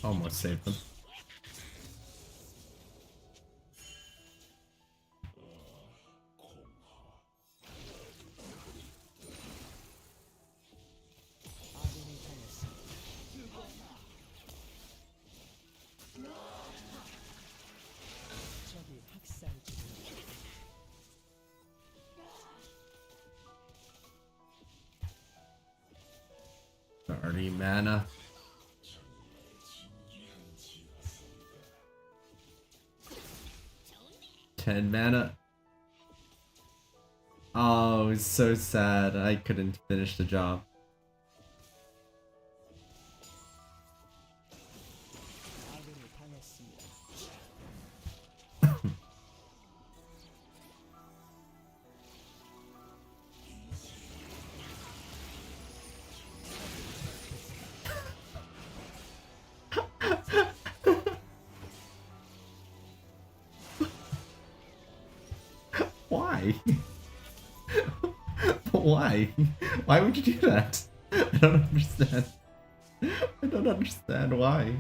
A: Almost saved them. Already mana. Ten mana. Oh, it's so sad. I couldn't finish the job. Why? Why? Why would you do that? I don't understand. I don't understand why.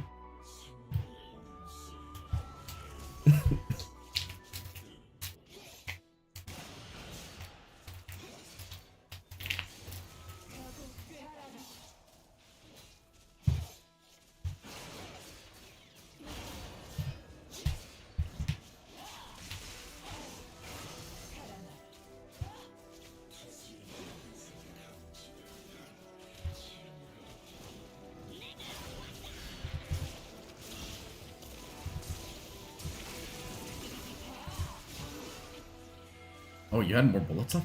A: Oh, you had more bullets up?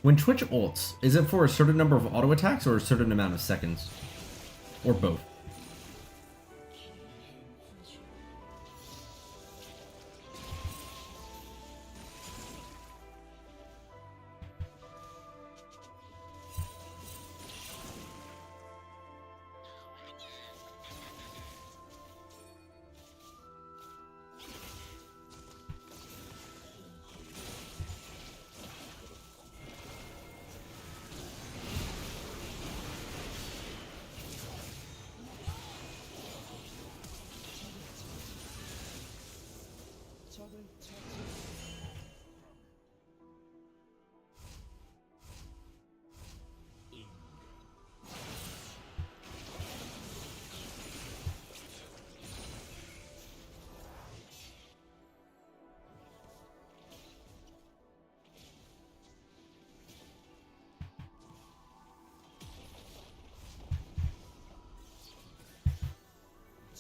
A: When Twitch ults, is it for a certain number of auto attacks or a certain amount of seconds? Or both?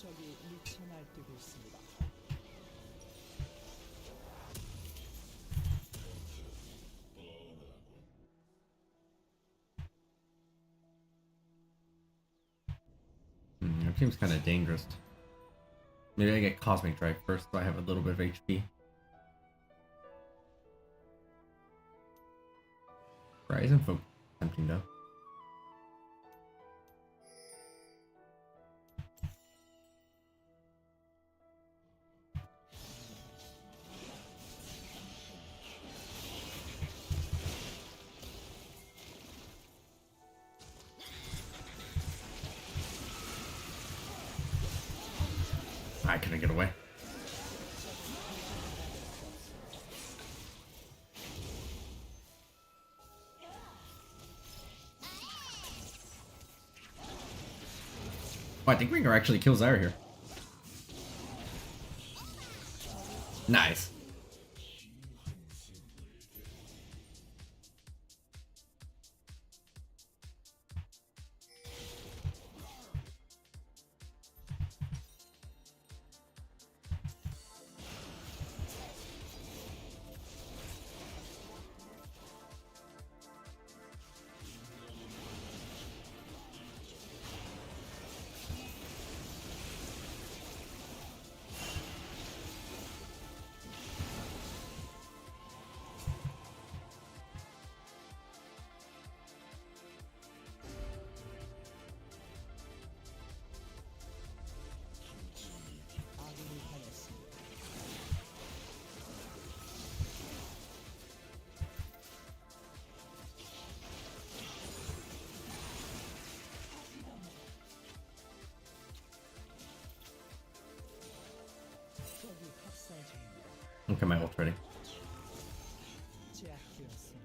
B: 적이 미쳐 날뛰고 있습니다.
A: It seems kind of dangerous. Maybe I get Cosmic Drive first, so I have a little bit of HP. Rise and Focus. Tempting though. I couldn't get away. Oh, I think Ringer actually kills Zyra here. Nice.
B: 아군이 당했습니다. 적이 학살 중입니다.
A: Okay, my ult ready.
B: 제압되었습니다.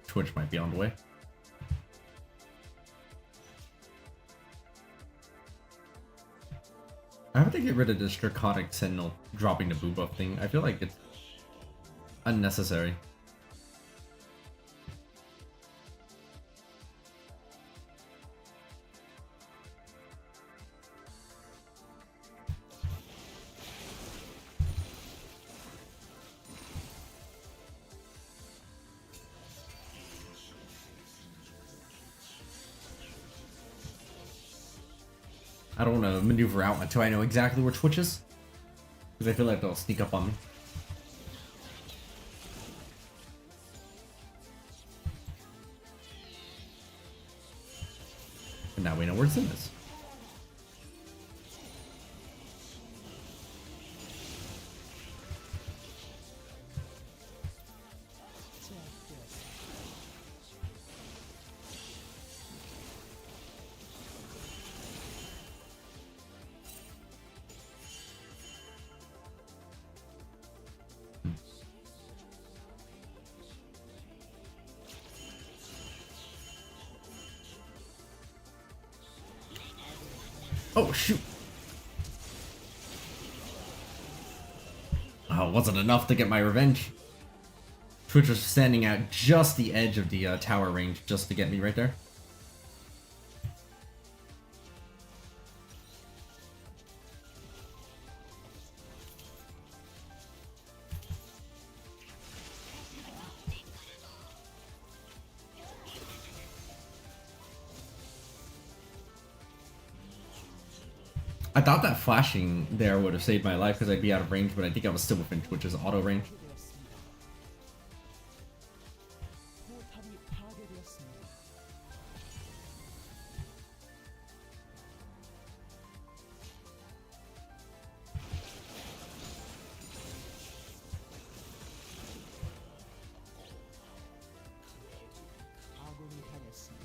A: Twitch might be on the way. I have to get rid of this Draconic Sentinel dropping the boo buff thing. I feel like it's unnecessary. I don't want to maneuver out until I know exactly where Twitch is, because I feel like they'll sneak up on me. And now we know where Zim is. Oh, shoot. Oh, it wasn't enough to get my revenge. Twitch was standing at just the edge of the tower range just to get me right there. I thought that flashing there would have saved my life because I'd be out of range, but I think I was still within Twitch's auto range.
B: 포탑이 파괴되었습니다. 아군이 당했습니다.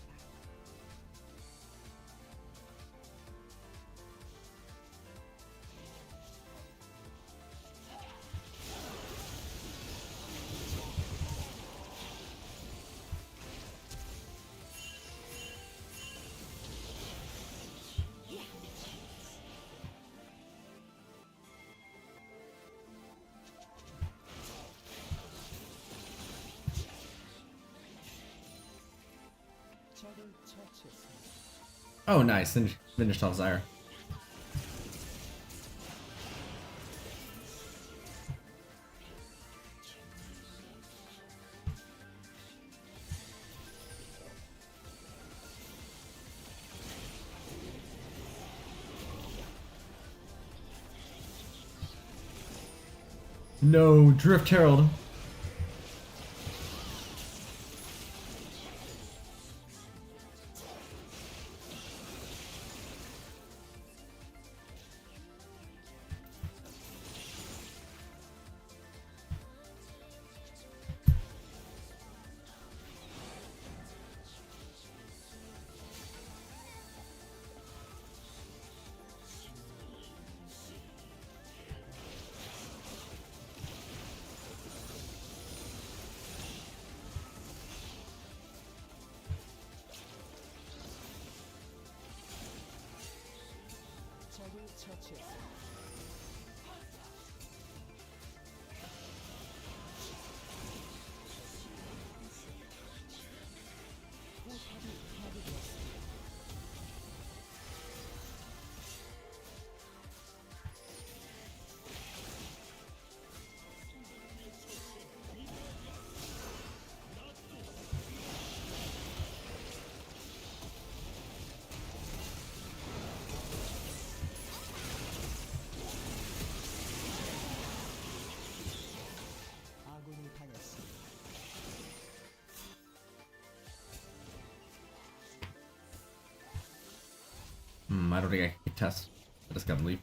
B: 적을 처치했습니다.
A: Oh, nice. Finished off Zyre. No, Drift Herald.
B: 적을 처치했습니다. 포탑이 파괴되었습니다. 아군이 당했습니다.
A: I don't think I can test. I just gotta leave.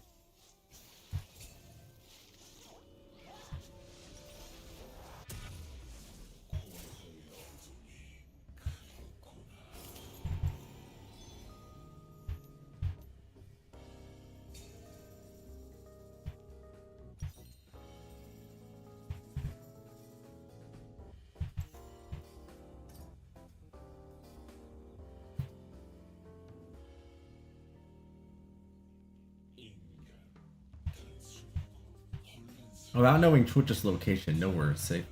A: Without knowing Twitch's location, nowhere is safe.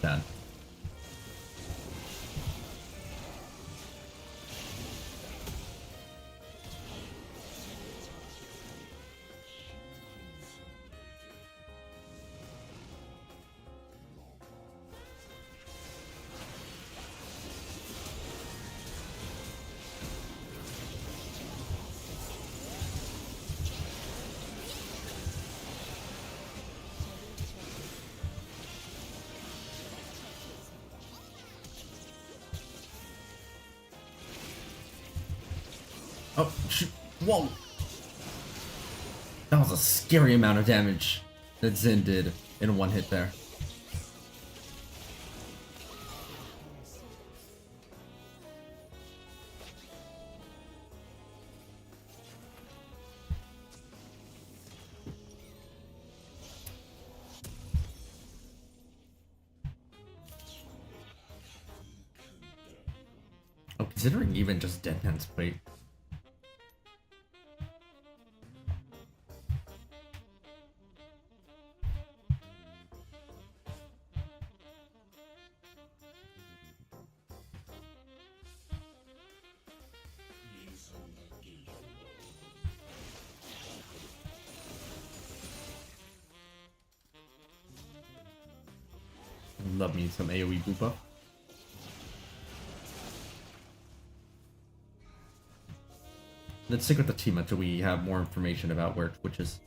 A: Done. Oh, shoot. Whoa! That was a scary amount of damage that Xin did in one hit there. Oh, considering even just Deadman's Plate. Love me some AoE boop up. Let's stick with the team until we have more information about where Twitch is.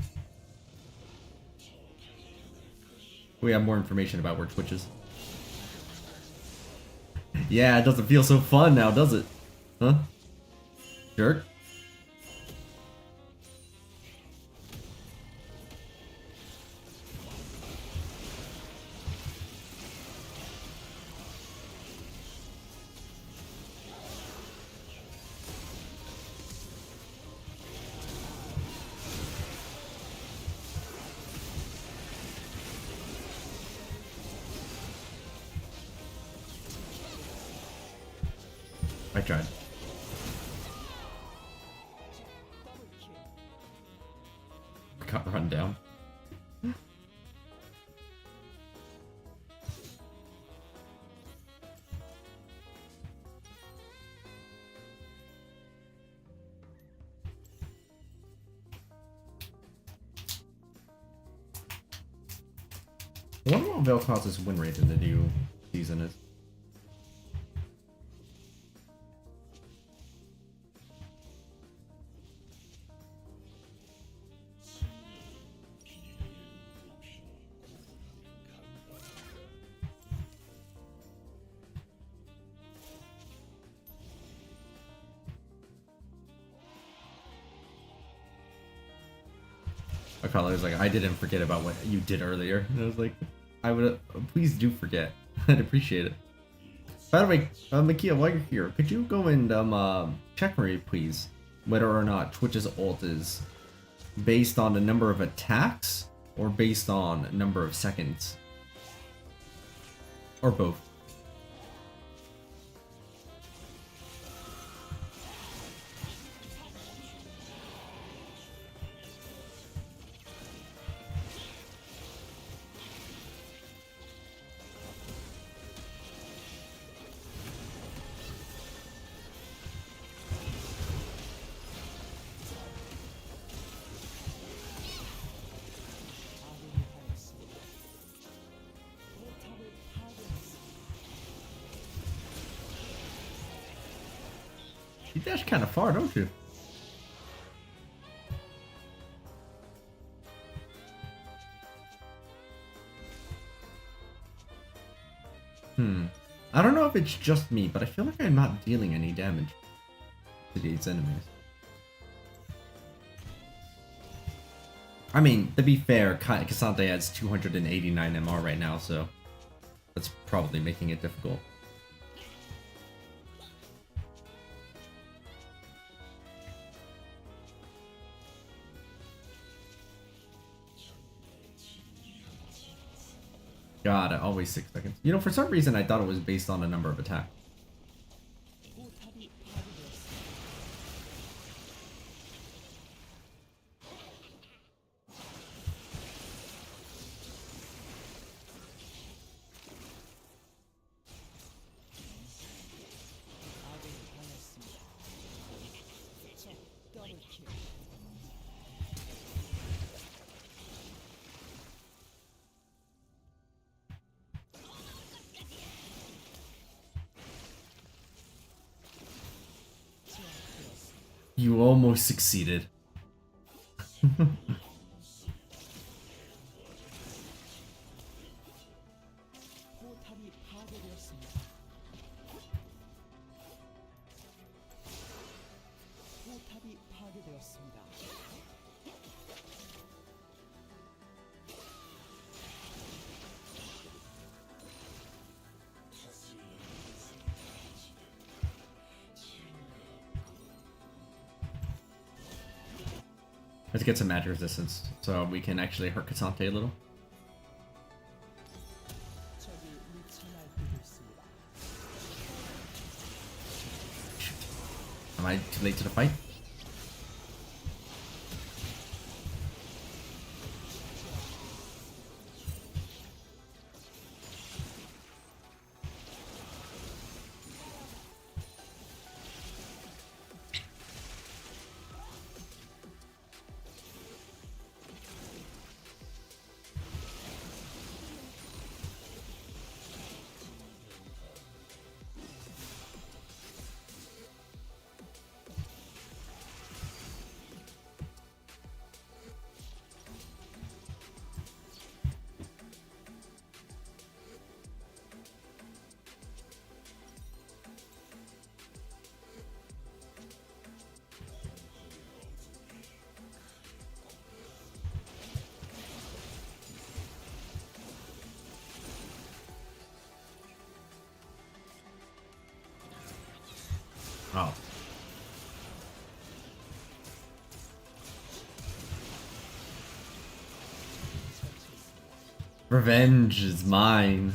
A: We have more information about where Twitch is. Yeah, it doesn't feel so fun now, does it? Huh? Jerk? I tried. Got run down. I wonder what Vel'koz's win rate in the new season is. I call it was like, I didn't forget about what you did earlier. And I was like, I would please do forget. I'd appreciate it. By the way, Makia, while you're here, could you go and check for me, please, whether or not Twitch's ult is based on the number of attacks or based on number of seconds? Or both. You dash kind of far, don't you? I don't know if it's just me, but I feel like I'm not dealing any damage to these enemies. I mean, to be fair, Cassante has 289 MR right now, so that's probably making it difficult. God, always 6 seconds. You know, for some reason I thought it was based on the number of attacks. You almost succeeded. Let's get some magic resistance so we can actually hurt Cassante a little. Shoot. Am I too late to the fight? Oh. Revenge is mine.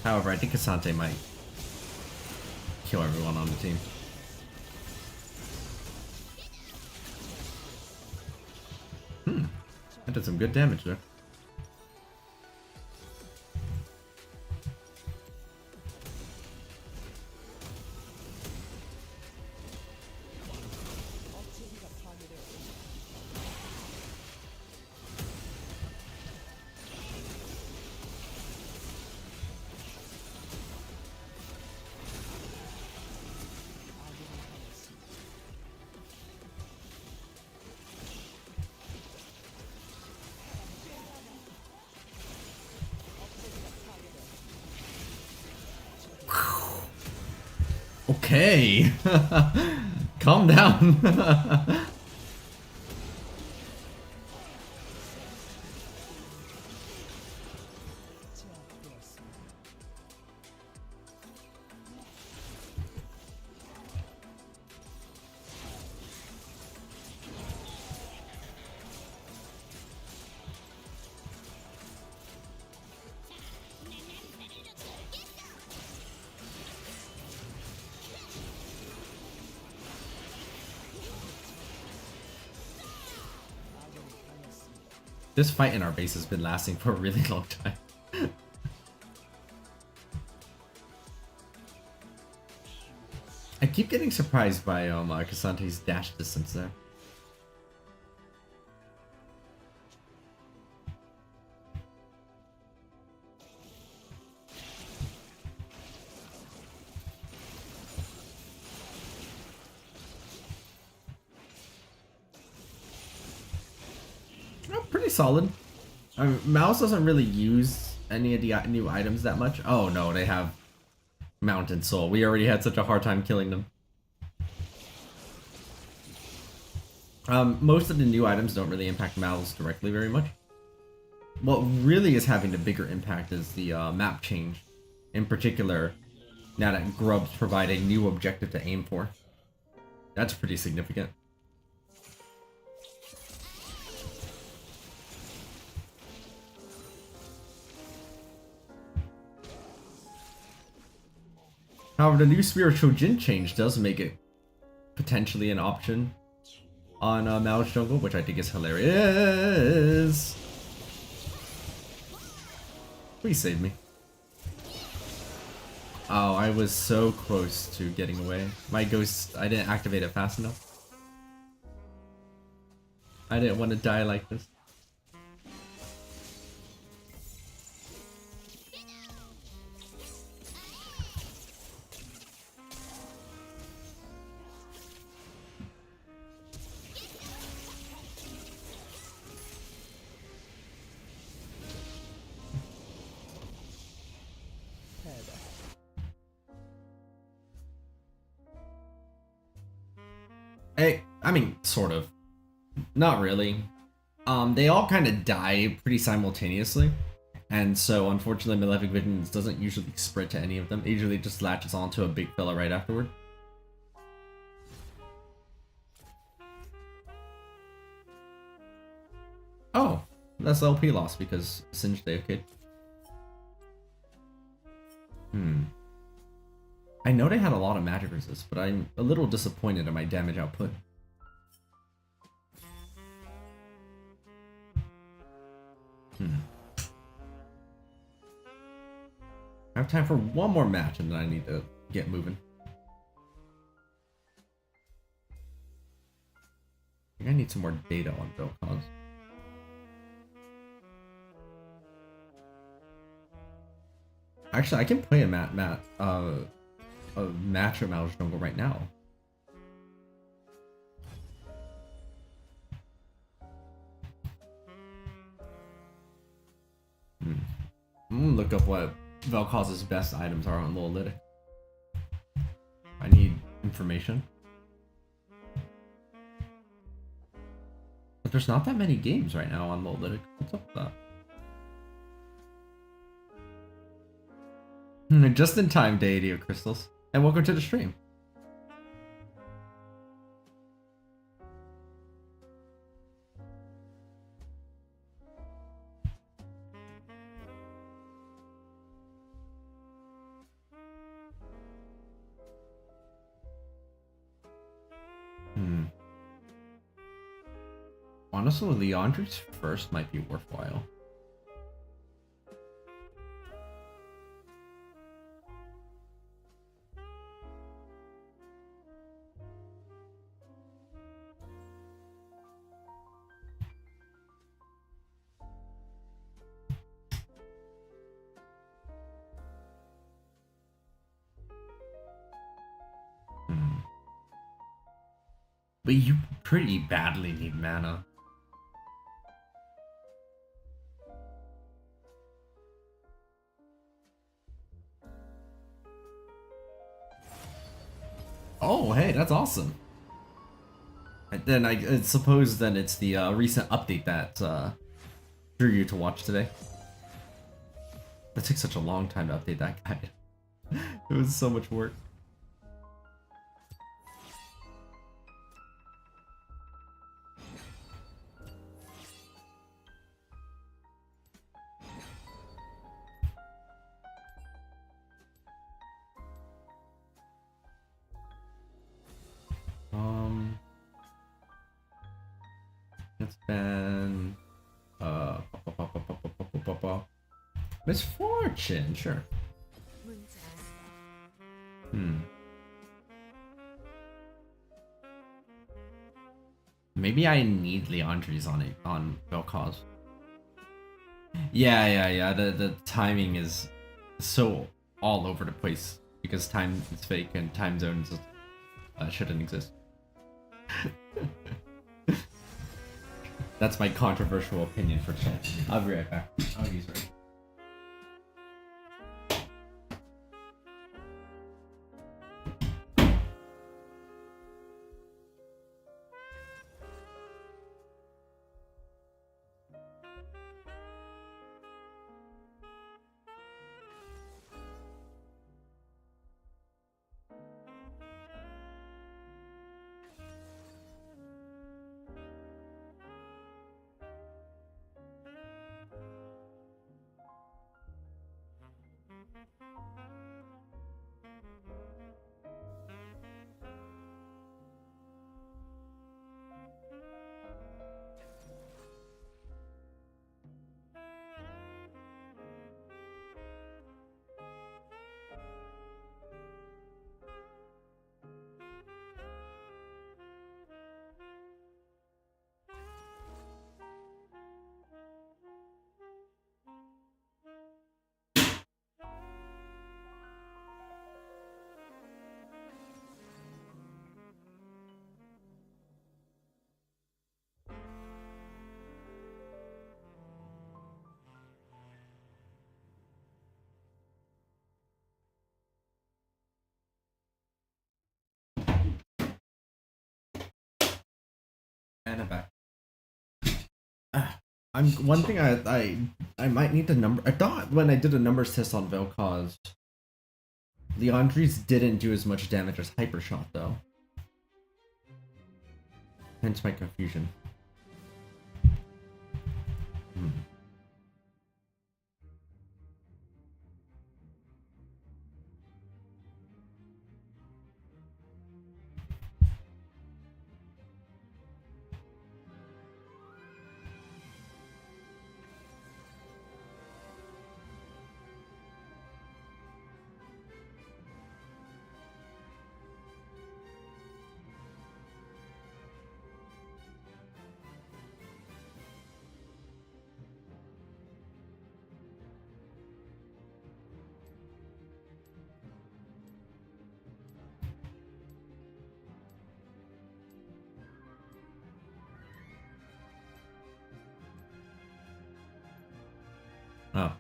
A: However, I think Asante might kill everyone on the team. That did some good damage there. Okay. Calm down. This fight in our base has been lasting for a really long time. I keep getting surprised by Kasante's dash distance there. Pretty solid. Mouse doesn't really use any of the new items that much. Oh no, they have Mountain Soul. We already had such a hard time killing them. Most of the new items don't really impact Mouse directly very much. What really is having the bigger impact is the map change. In particular, now that Grubs provide a new objective to aim for. That's pretty significant. However, the new Spiritual Jin change does make it potentially an option on Malzahar Jungle, which I think is hilarious. Please save me. Oh, I was so close to getting away. My ghost, I didn't activate it fast enough. I didn't want to die like this. I mean, sort of. Not really. They all kind of die pretty simultaneously. And so, unfortunately, Malefic Vision doesn't usually spread to any of them. It usually just latches onto a big fella right afterward. Oh, that's LP loss because Singed Day, okay. I know they had a lot of magic resist, but I'm a little disappointed in my damage output. I have time for one more match and then I need to get moving. I think I need some more data on Vel'koz. Actually, I can play a match of Malzahar Jungle right now. I'm gonna look up what Vel'koz's best items are on Lolith. I need information. there's not that many games right now on Molded. What's up with that? Just in time, Deity of Crystals. And welcome to the stream. Honestly, Leandri's first might be worthwhile. But you pretty badly need mana. Oh, hey, that's awesome. And then I suppose then it's the recent update that drew you to watch today. That took such a long time to update that guy. It was so much work. It's been Misfortune, sure. Maybe I need Leandri's on Vel'koz. Yeah. The timing is so all over the place because time is fake and time zones shouldn't exist. That's my controversial opinion for today. I'll be right back. Oh, he's ready. And I'm back. I'm one thing I might need to number. I thought when I did a numbers test on Vel'koz, Leandri's didn't do as much damage as Hypershot though. Hence my confusion. Oh.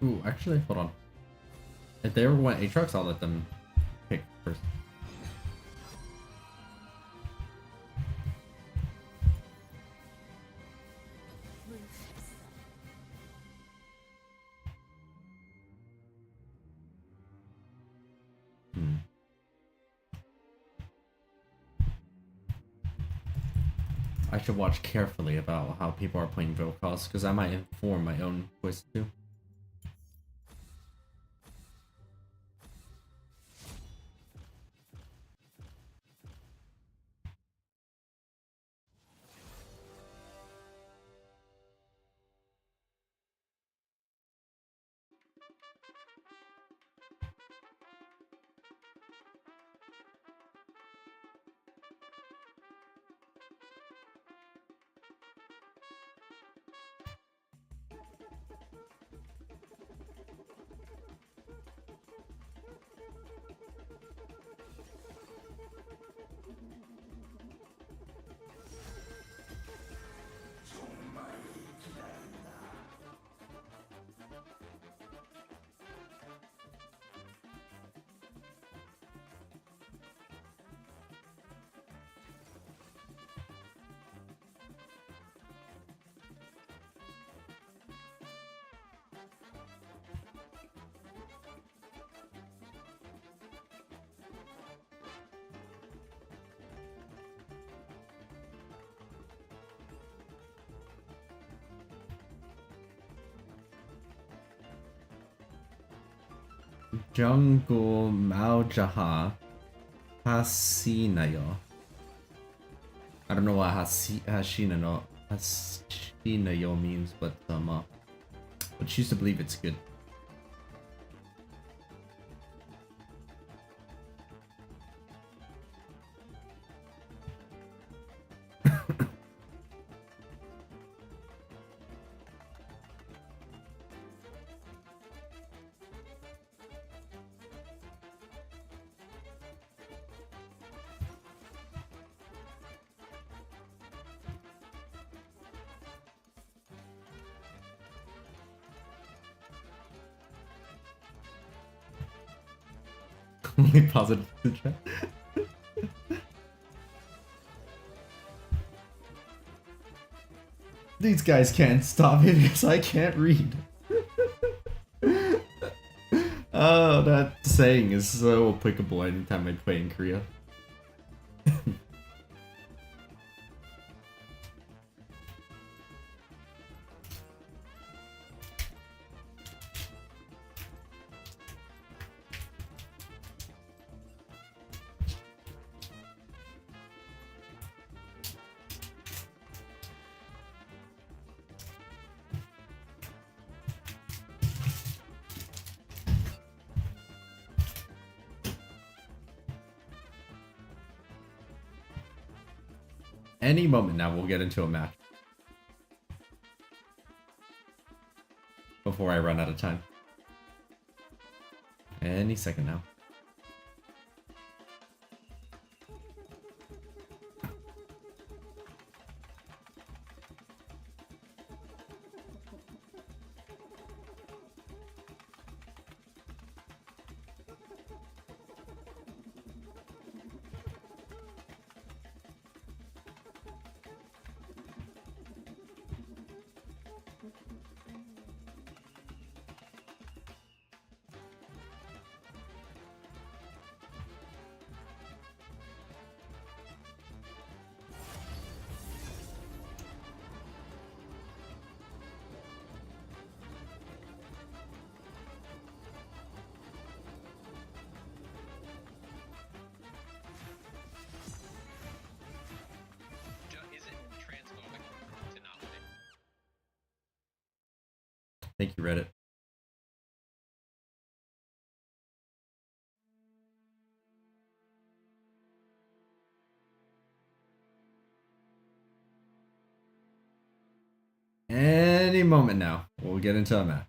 A: Ooh, actually, hold on. If they ever want Aatrox, I'll let them pick first. Hmm. I should watch carefully about how people are playing Vel'koz, because I might inform my own choice too. Jungle Malzahar Hasinayo. I don't know what Hashinayo means, but choose to believe it's good. Only positive to chat. These guys can't stop it because I can't read. Oh, that saying is so applicable anytime I play in Korea. Any moment now, we'll get into a match. Before I run out of time. Any second now. Thank you, Reddit. Any moment now, we'll get into a match.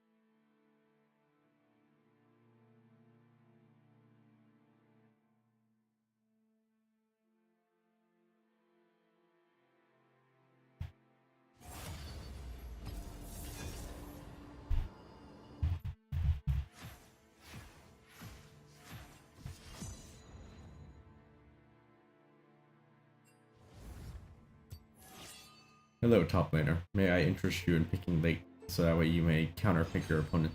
A: Hello, top laner. May I interest you in picking late so that way you may counter pick your opponent?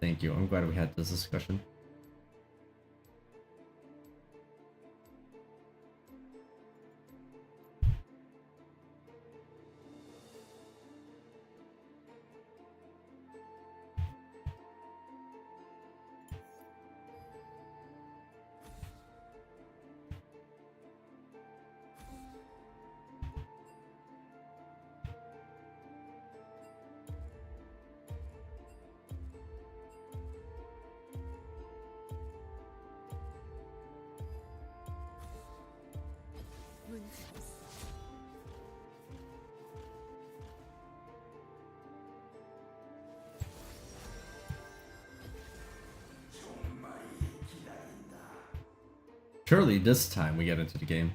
A: Thank you. I'm glad we had this discussion.
B: 문제 없어.
A: Surely this time we get into the game.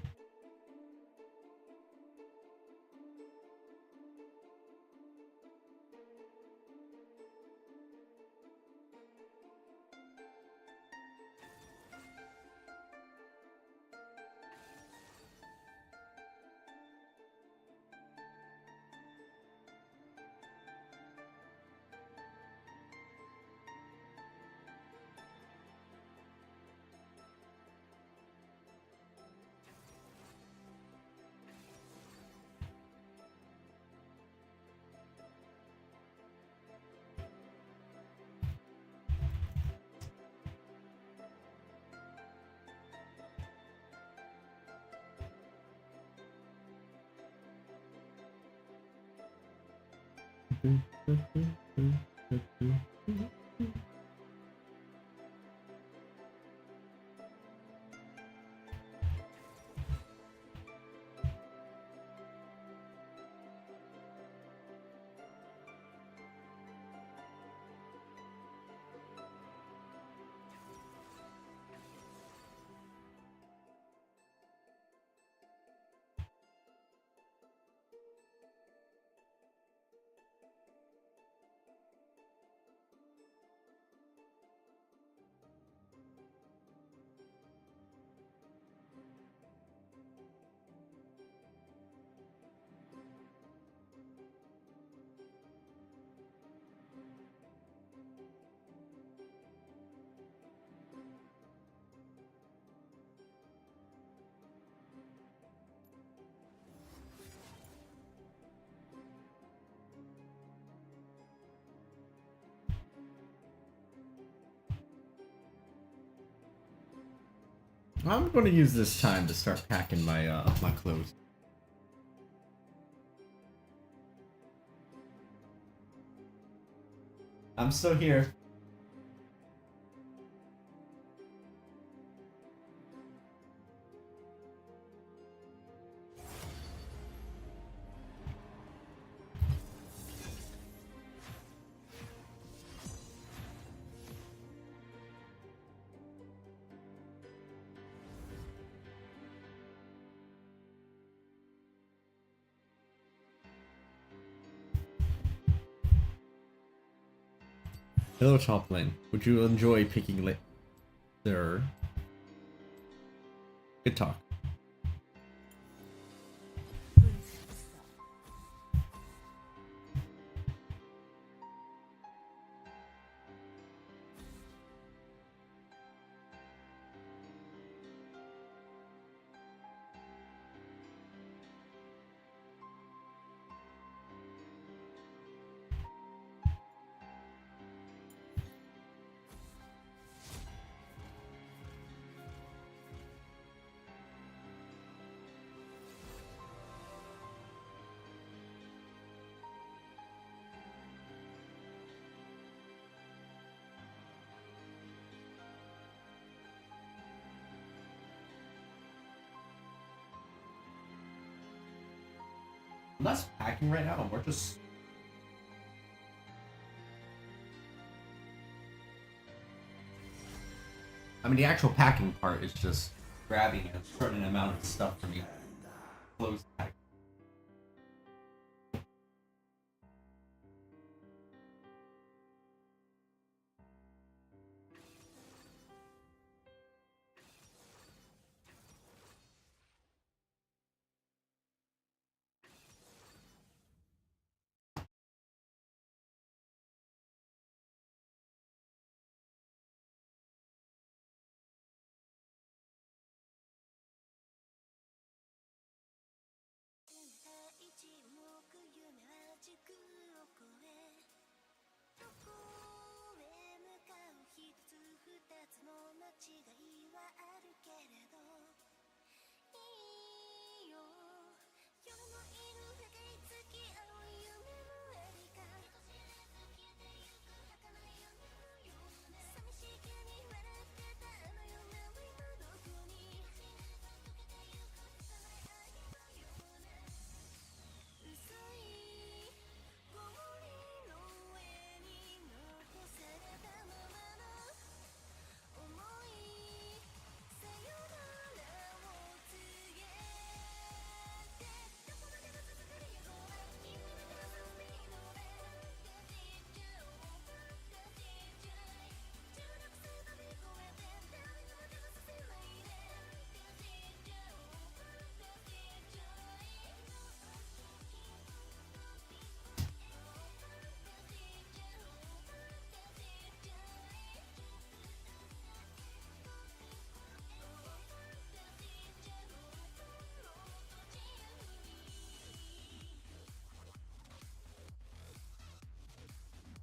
A: I'm going to use this time to start packing my my clothes. I'm still here. Hello, top lane. Would you enjoy picking later? Good talk.
B: 문제 없어.
A: I'm not packing right now. We're just. I mean, the actual packing part is just grabbing a certain amount of stuff from you. Close pack.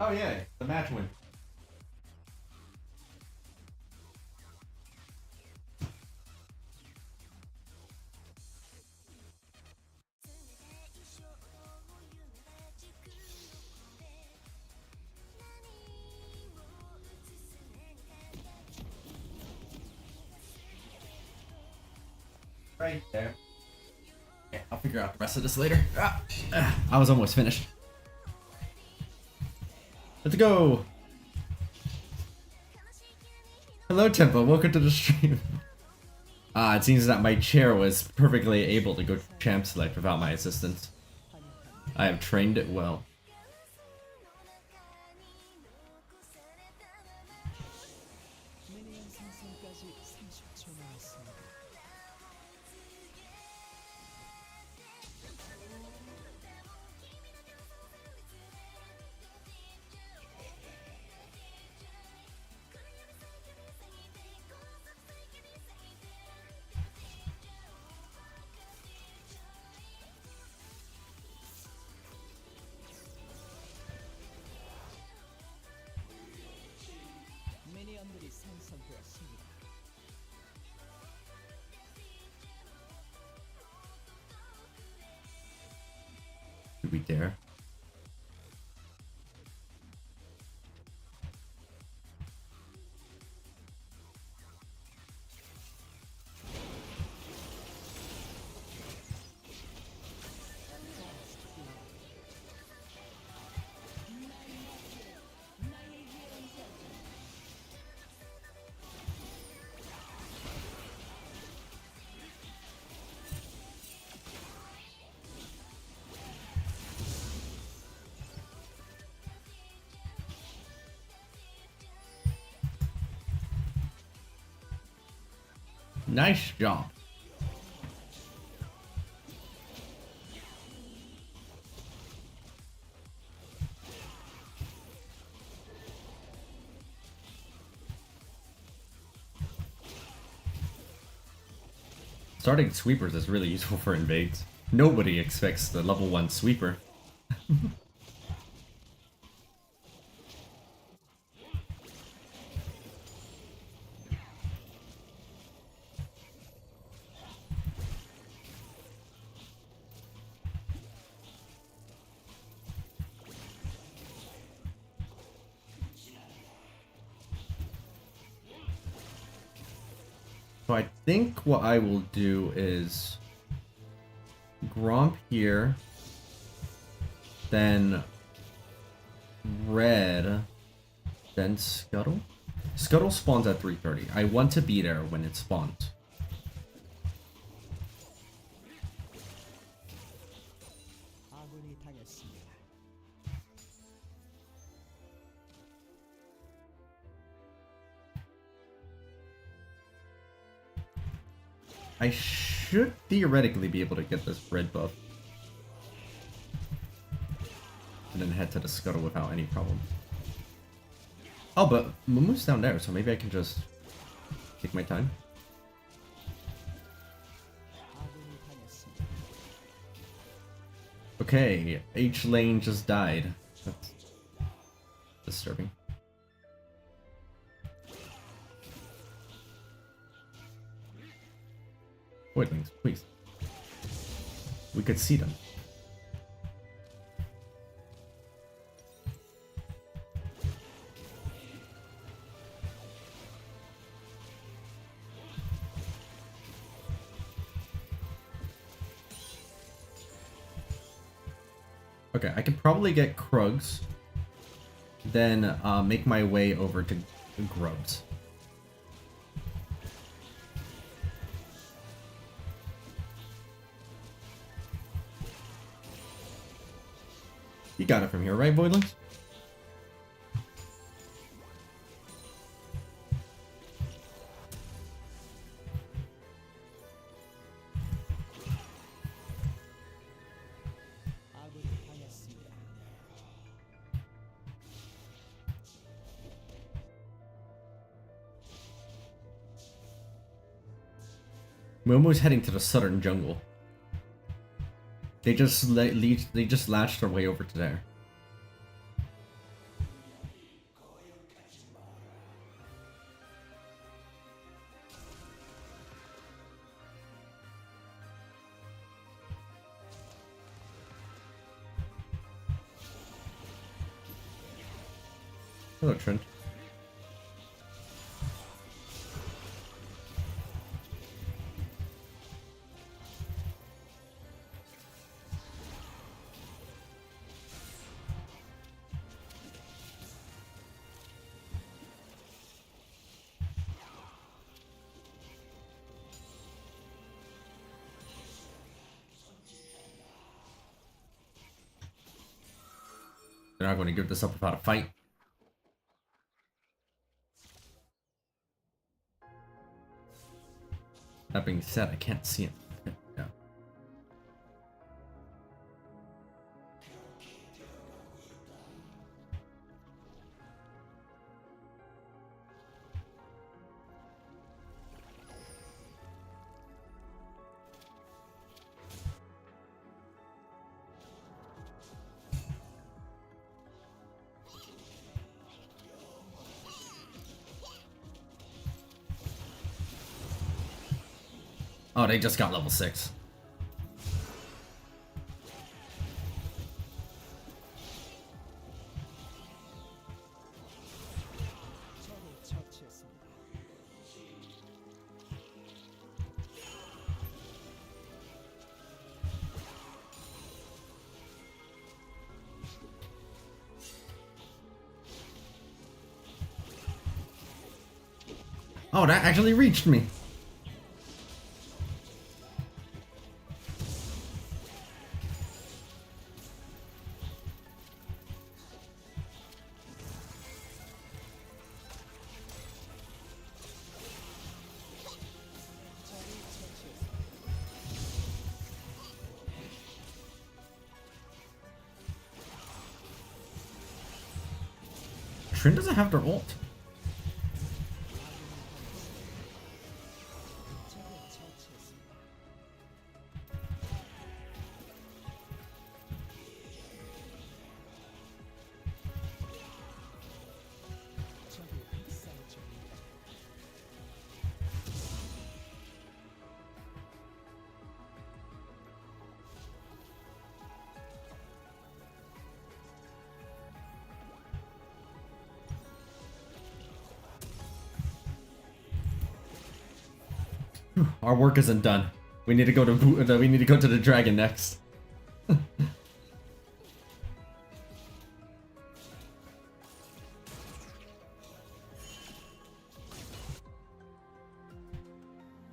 A: Oh yeah, the match win. Right there. Yeah, I'll figure out the rest of this later. I was almost finished. Let's go! Hello Tempo, welcome to the stream. It seems that my chair was perfectly able to go to Champ Select without my assistance. I have trained it well. Did we dare? Nice job. Starting sweepers is really useful for invades. Nobody expects the level 1 sweeper. So I think what I will do is Gromp here, then red, then Scuttle. Scuttle spawns at 3:30. I want to be there when it spawns. I should theoretically be able to get this red buff. And then head to the Scuttle without any problem. Oh, but Mumu's down there, so maybe I can just take my time. Okay, H lane just died. That's disturbing. Voidlings, please. We could see them. Okay, I could probably get Krugs, then make my way over to Grubs. You got it from here, right, Voidlings? Momo's heading to the southern jungle. They just latched their way over to there. Hello, Trent. They're not going to give this up without a fight. That being said, I can't see him. Yeah. Oh, they just got level 6. Oh, that actually reached me. Trin doesn't have their ult. Our work isn't done. We need to go to the dragon next.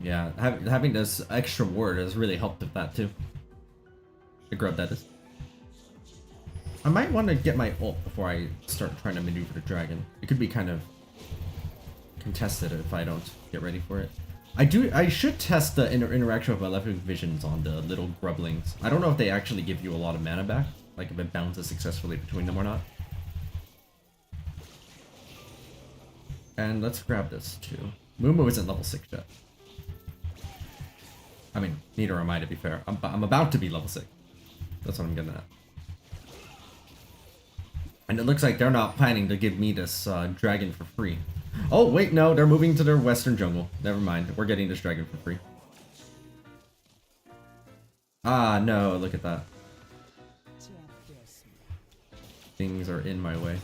A: Yeah, having this extra ward has really helped with that too. The grub, that is. I might want to get my ult before I start trying to maneuver the dragon. It could be kind of contested if I don't get ready for it. I should test the interaction of Malefic Visions on the little grublings. I don't know if they actually give you a lot of mana back, like if it bounces successfully between them or not. And let's grab this too. Mumu isn't level 6 yet. I mean, neither am I, to be fair. I'm about to be level 6. That's what I'm getting at. And it looks like they're not planning to give me this dragon for free. Oh, wait, no, they're moving to their western jungle. Never mind, we're getting this dragon for free. Ah, no, look at that. Things are in my way.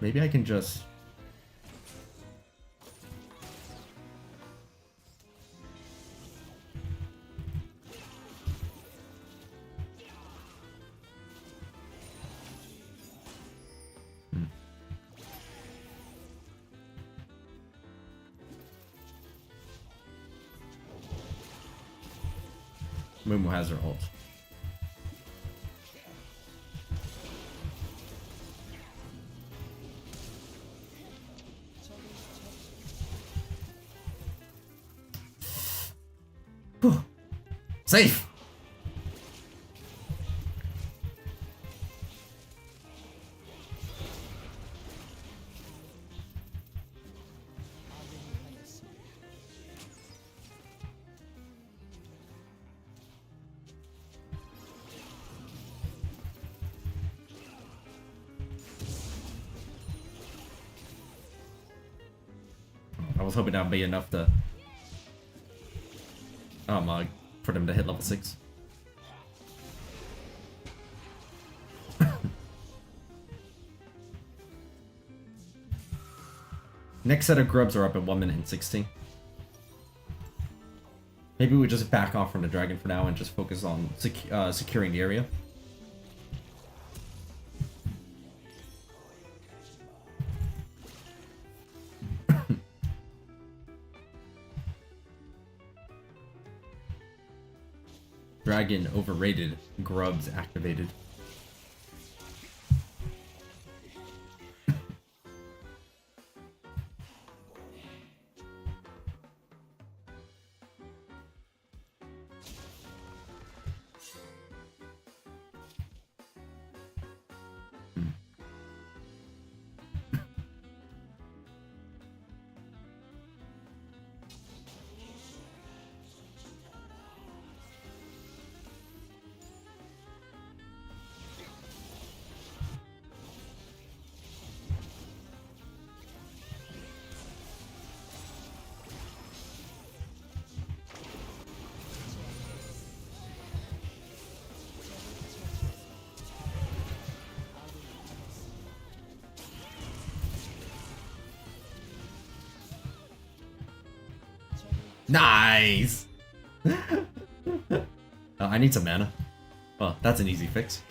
A: Maybe I can just... Mumu has her ult. Whew. Safe! I was hoping that would be enough to for them to hit level 6. Next set of grubs are up at 1 minute and 16. Maybe we just back off from the dragon for now and just focus on securing the area. Dragon overrated, grubs activated. Nice! I need some mana. Well, that's an easy fix.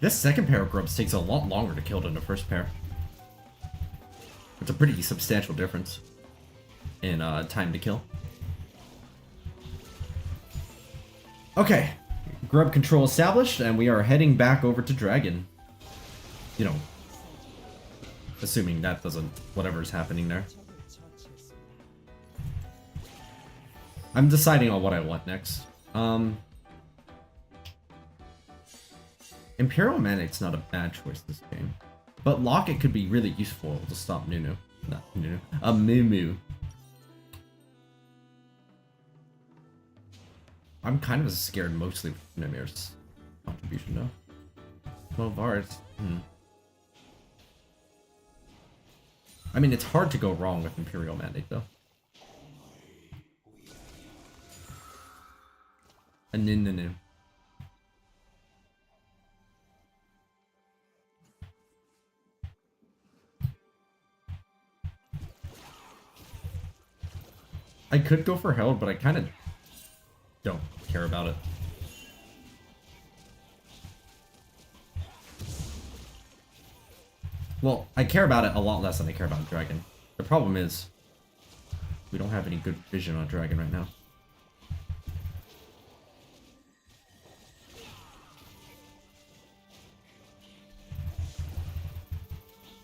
A: This second pair of grubs takes a lot longer to kill than the first pair. It's a pretty substantial difference in time to kill. Okay, grub control established, and we are heading back over to Dragon. You know, assuming that doesn't, whatever's happening there. I'm deciding on what I want next. Imperial Mandate's not a bad choice this game. But Locket could be really useful to stop Nunu. Not Nunu. Mumu. I'm kind of scared mostly with Nimir's contribution though. 12 Vards. I mean, it's hard to go wrong with Imperial Mandate though. A Nunu. I could go for Herald, but I kind of don't care about it. Well, I care about it a lot less than I care about Dragon. The problem is, We don't have any good vision on Dragon right now.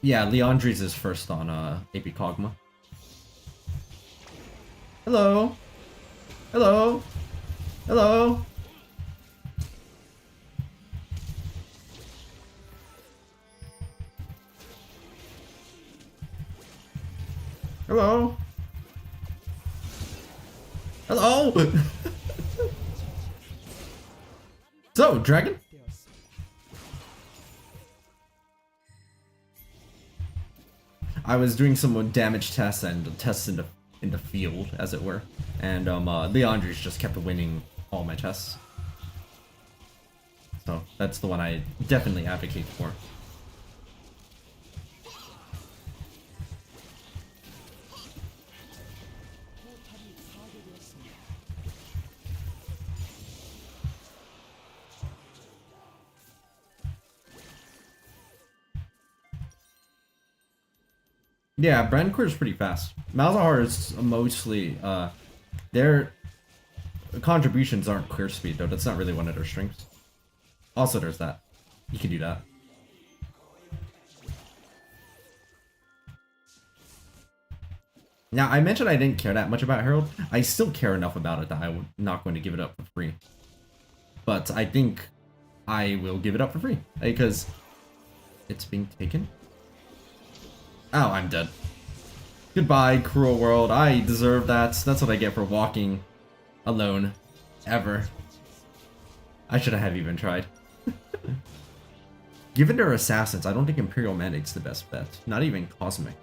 A: Yeah, Leandri's is first on AP Kog'maw. Hello. Hello. Hello. Hello. Hello. So, Dragon? I was doing some damage tests and tests in the field, as it were, and Leandri's just kept winning all my tests. So that's the one I definitely advocate for. Yeah, Brandcore is pretty fast. Malzahar is mostly, their contributions aren't clear speed, though. That's not really one of their strengths. Also, there's that. You can do that. Now, I mentioned I didn't care that much about Herald. I still care enough about it that I'm not going to give it up for free. But I think I will give it up for free, because it's being taken. Oh, I'm dead. Goodbye, cruel world. I deserve that. That's what I get for walking alone. Ever. I shouldn't have even tried. Given their assassins, I don't think Imperial Mandic's the best bet. Not even Cosmic.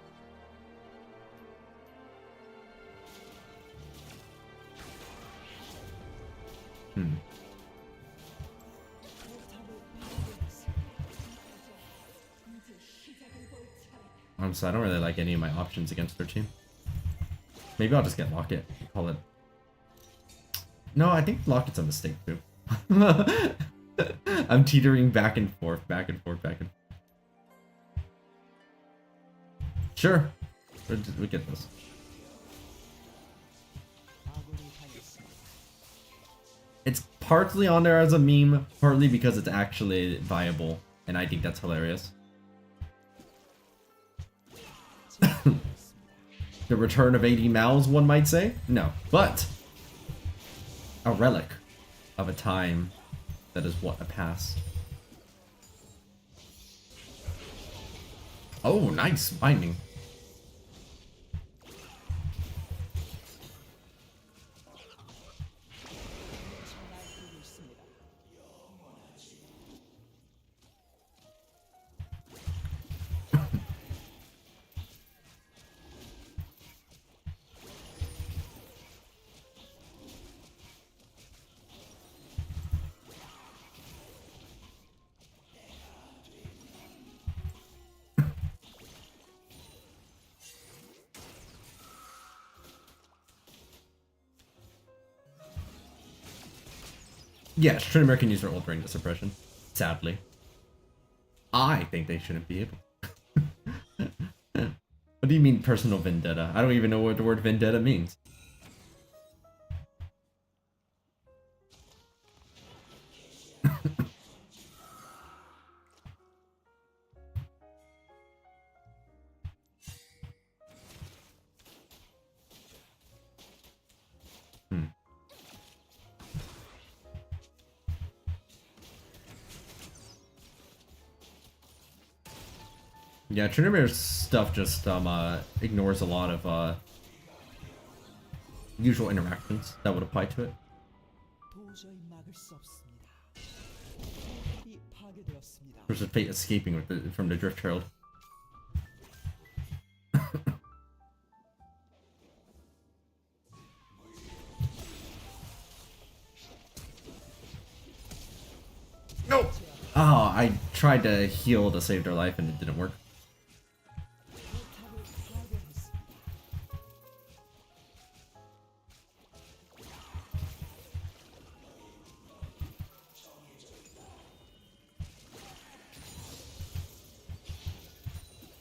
A: Honestly, I don't really like any of my options against their team. Maybe I'll just get Locket. Call it. No, I think Locket's a mistake too. I'm teetering back and forth, back and forth, back and forth. Sure. We get this. It's partly on there as a meme, partly because it's actually viable, and I think that's hilarious. The return of 80 Mals, one might say? No, but a relic of a time that is what a past. Oh, nice binding. Yes, Trinity can use their ult during the suppression. Sadly. I think they shouldn't be able. What do you mean personal vendetta? I don't even know what the word vendetta means. Yeah, Trinimir's stuff just ignores a lot of usual interactions that would apply to it. There's a fate escaping with from the Drift Herald. No! Oh, I tried to heal to save their life and it didn't work.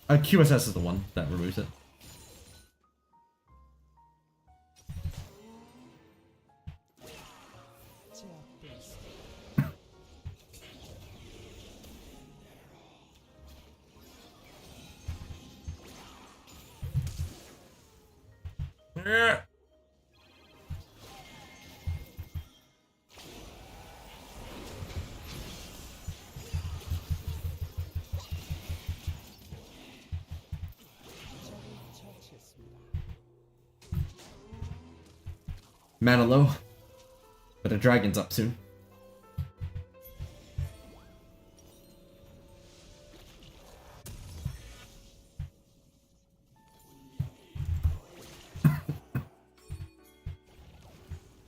A: QSS is the one that removes it. Mana low, but a dragon's up soon.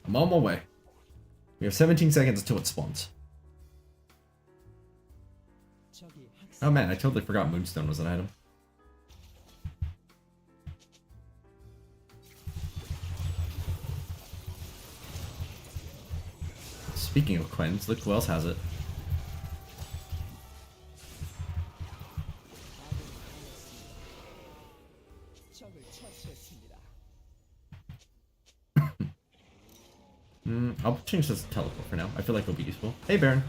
A: I'm on my way. We have 17 seconds until it spawns. Oh man, I totally forgot Moonstone was an item. Speaking of Quens, look who else has it. I'll change this to teleport for now. I feel like it'll be useful. Hey, Baron.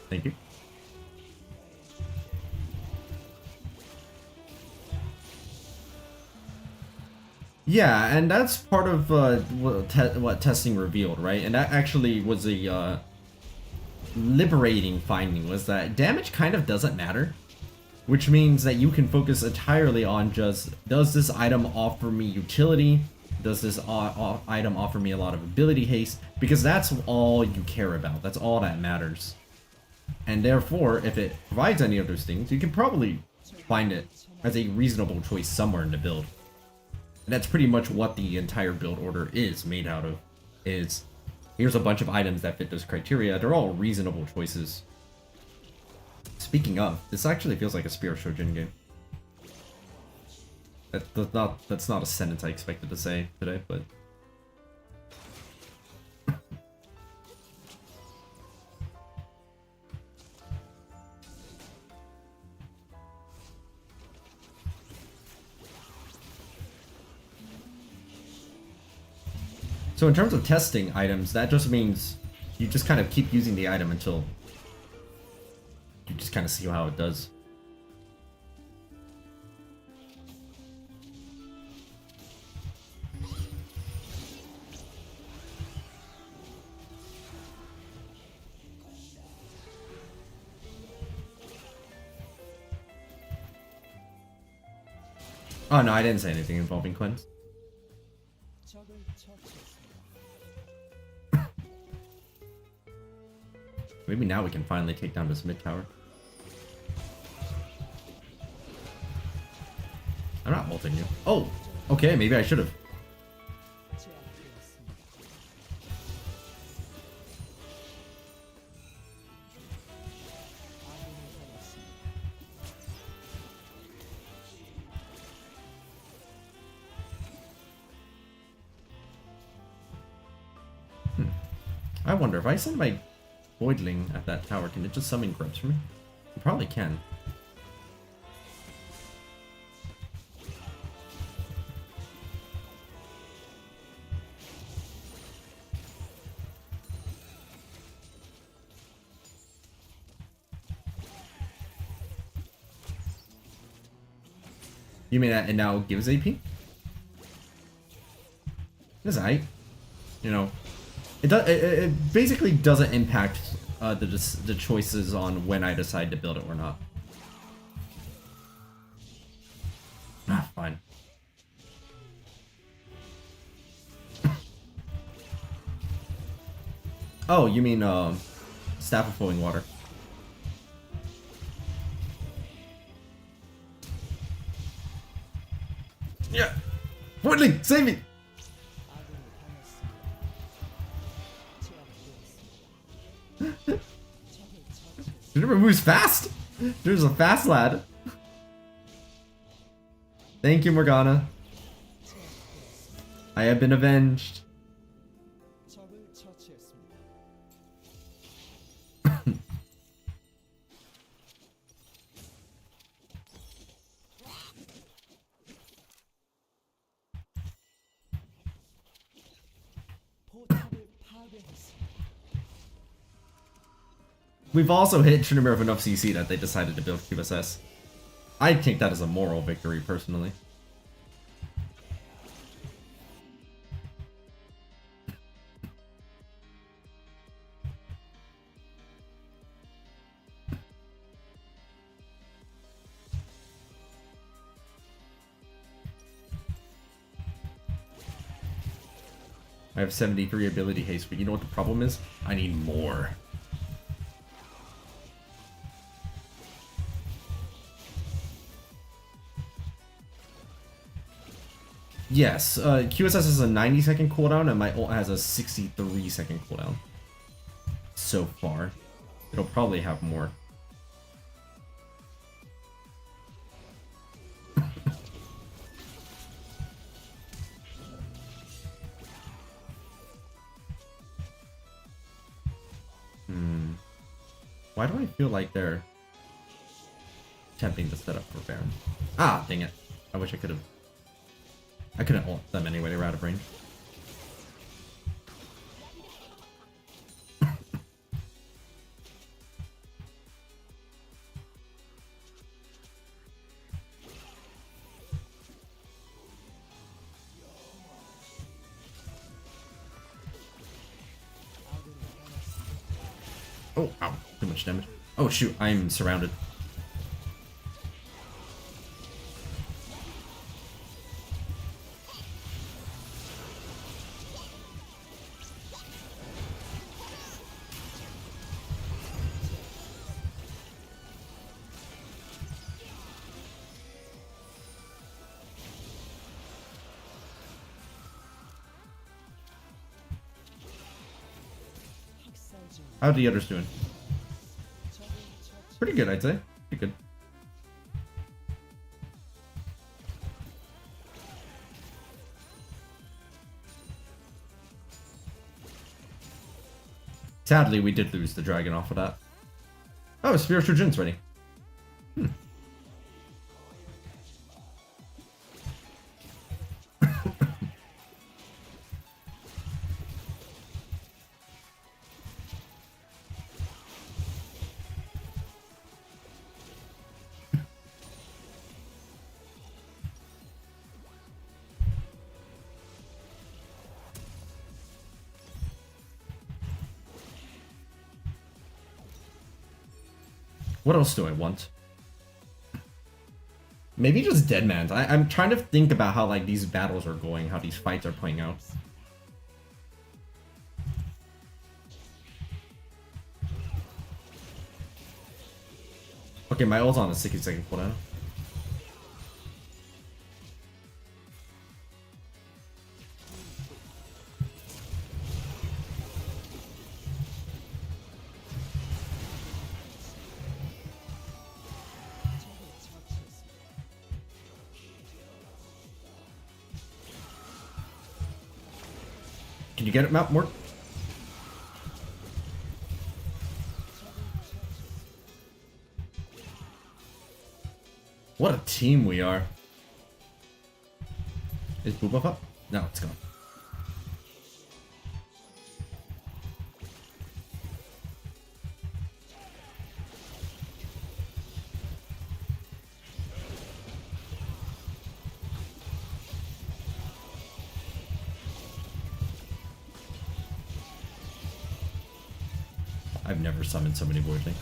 A: Thank you. Yeah, and that's part of what testing revealed, right? And that actually was a liberating finding, was that damage kind of doesn't matter. Which means that you can focus entirely on just, does this item offer me utility? Does this item offer me a lot of ability haste? Because that's all you care about. That's all that matters. And therefore, if it provides any of those things, you can probably find it as a reasonable choice somewhere in the build. And that's pretty much what the entire build order is made out of. Is here's a bunch of items that fit those criteria. They're all reasonable choices. Speaking of, this actually feels like a Spear Shojin game. That's not a sentence I expected to say today, but... So in terms of testing items, that just means you just kind of keep using the item until you just kind of see how it does. Oh no, I didn't say anything involving Quinn. Maybe now we can finally take down this mid tower. I'm not ulting you. Oh, okay, maybe I should have. I wonder if I send my Voidling at that tower, can it just summon grubs for me? It probably can. You mean that it now gives AP? It's aight. You know, it basically doesn't impact the choices on when I decide to build it or not. Ah, fine. Oh, you mean Staff of Flowing Water. Yeah! Woodling, save me! Remember moves fast? There's a fast lad. Thank you, Morgana. I have been avenged. We've also hit Trinimir of enough CC that they decided to build QSS. I think that is a moral victory, personally. I have 73 ability haste, but you know what the problem is? I need more. Yes, QSS has a 90-second cooldown, and my ult has a 63-second cooldown. So far. It'll probably have more. Why do I feel like they're attempting to set up for Baron? Ah, dang it. I wish I could have. I couldn't ult them anyway, they were out of range. Oh, ow. Too much damage. Oh, shoot. I'm surrounded. How are the others doing? Pretty good, I'd say. Pretty good. Sadly, we did lose the dragon off of that. Oh, Spiritual Jin's ready. What else do I want? Maybe just Deadman's. I'm trying to think about how like these battles are going, how these fights are playing out. Okay, my ult's on a 60-second cooldown. Can you get it, Mount? More? What a team we are. Is Boo buff up? No, it's gone. I've never summoned so many void things.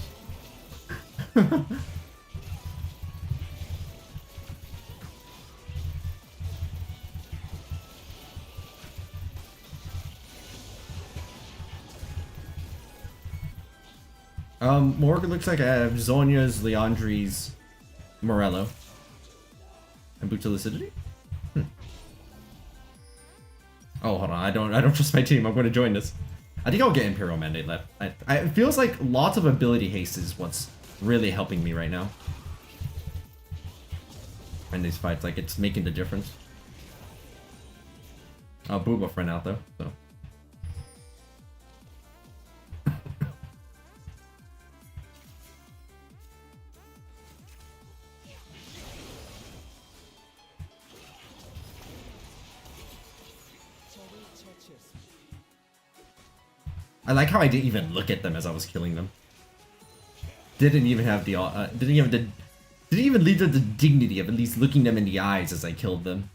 A: Morgan looks like I have Zhonya's, Leandri's, Morello, and Boots of Lucidity. Oh, hold on. I don't trust my team. I'm going to join this. I think I'll get Imperial Mandate left. It feels like lots of ability haste is what's really helping me right now. In these fights, like it's making the difference. Oh, Booba ran out though, so. I like how I didn't even look at them as I was killing them. Didn't even have the didn't even leave them the dignity of at least looking them in the eyes as I killed them.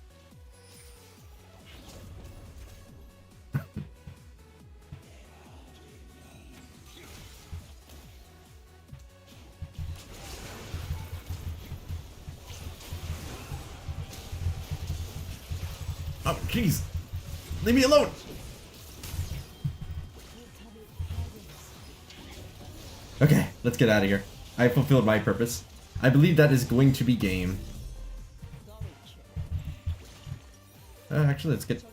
A: Oh, jeez. Leave me alone. Okay, let's get out of here. I fulfilled my purpose. I believe that is going to be game. Actually, let's get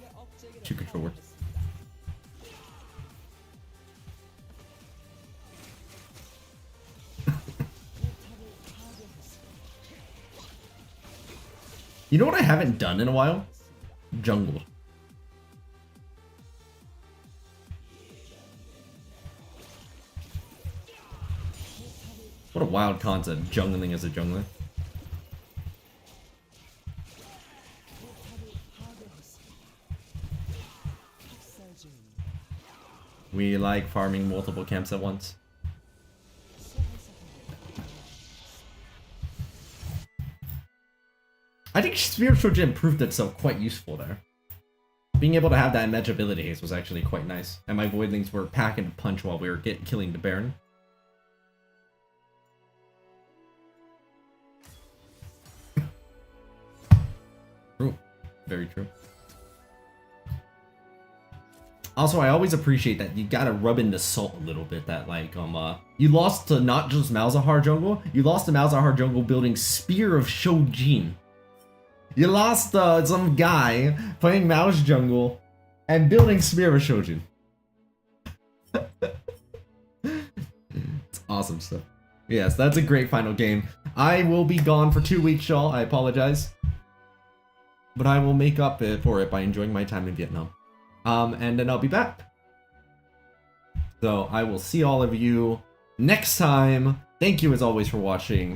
A: 2 controllers. You know what I haven't done in a while? Jungle. What a wild concept, jungling as a jungler. We like farming multiple camps at once. I think Spiritual Gem proved itself quite useful there. Being able to have that immeasurability haste was actually quite nice, and my Voidlings were packing a punch while we were killing the Baron. True. Very true. Also, I always appreciate that you gotta rub in the salt a little bit that, like, you lost to not just Malzahar Jungle, you lost to Malzahar Jungle building Spear of Shojin. You lost some guy playing Mouse Jungle and building Spear of Shojin. It's awesome stuff. Yes, that's a great final game. I will be gone for 2 weeks, y'all. I apologize. But I will make up for it by enjoying my time in Vietnam. And then I'll be back. So I will see all of you next time. Thank you as always for watching.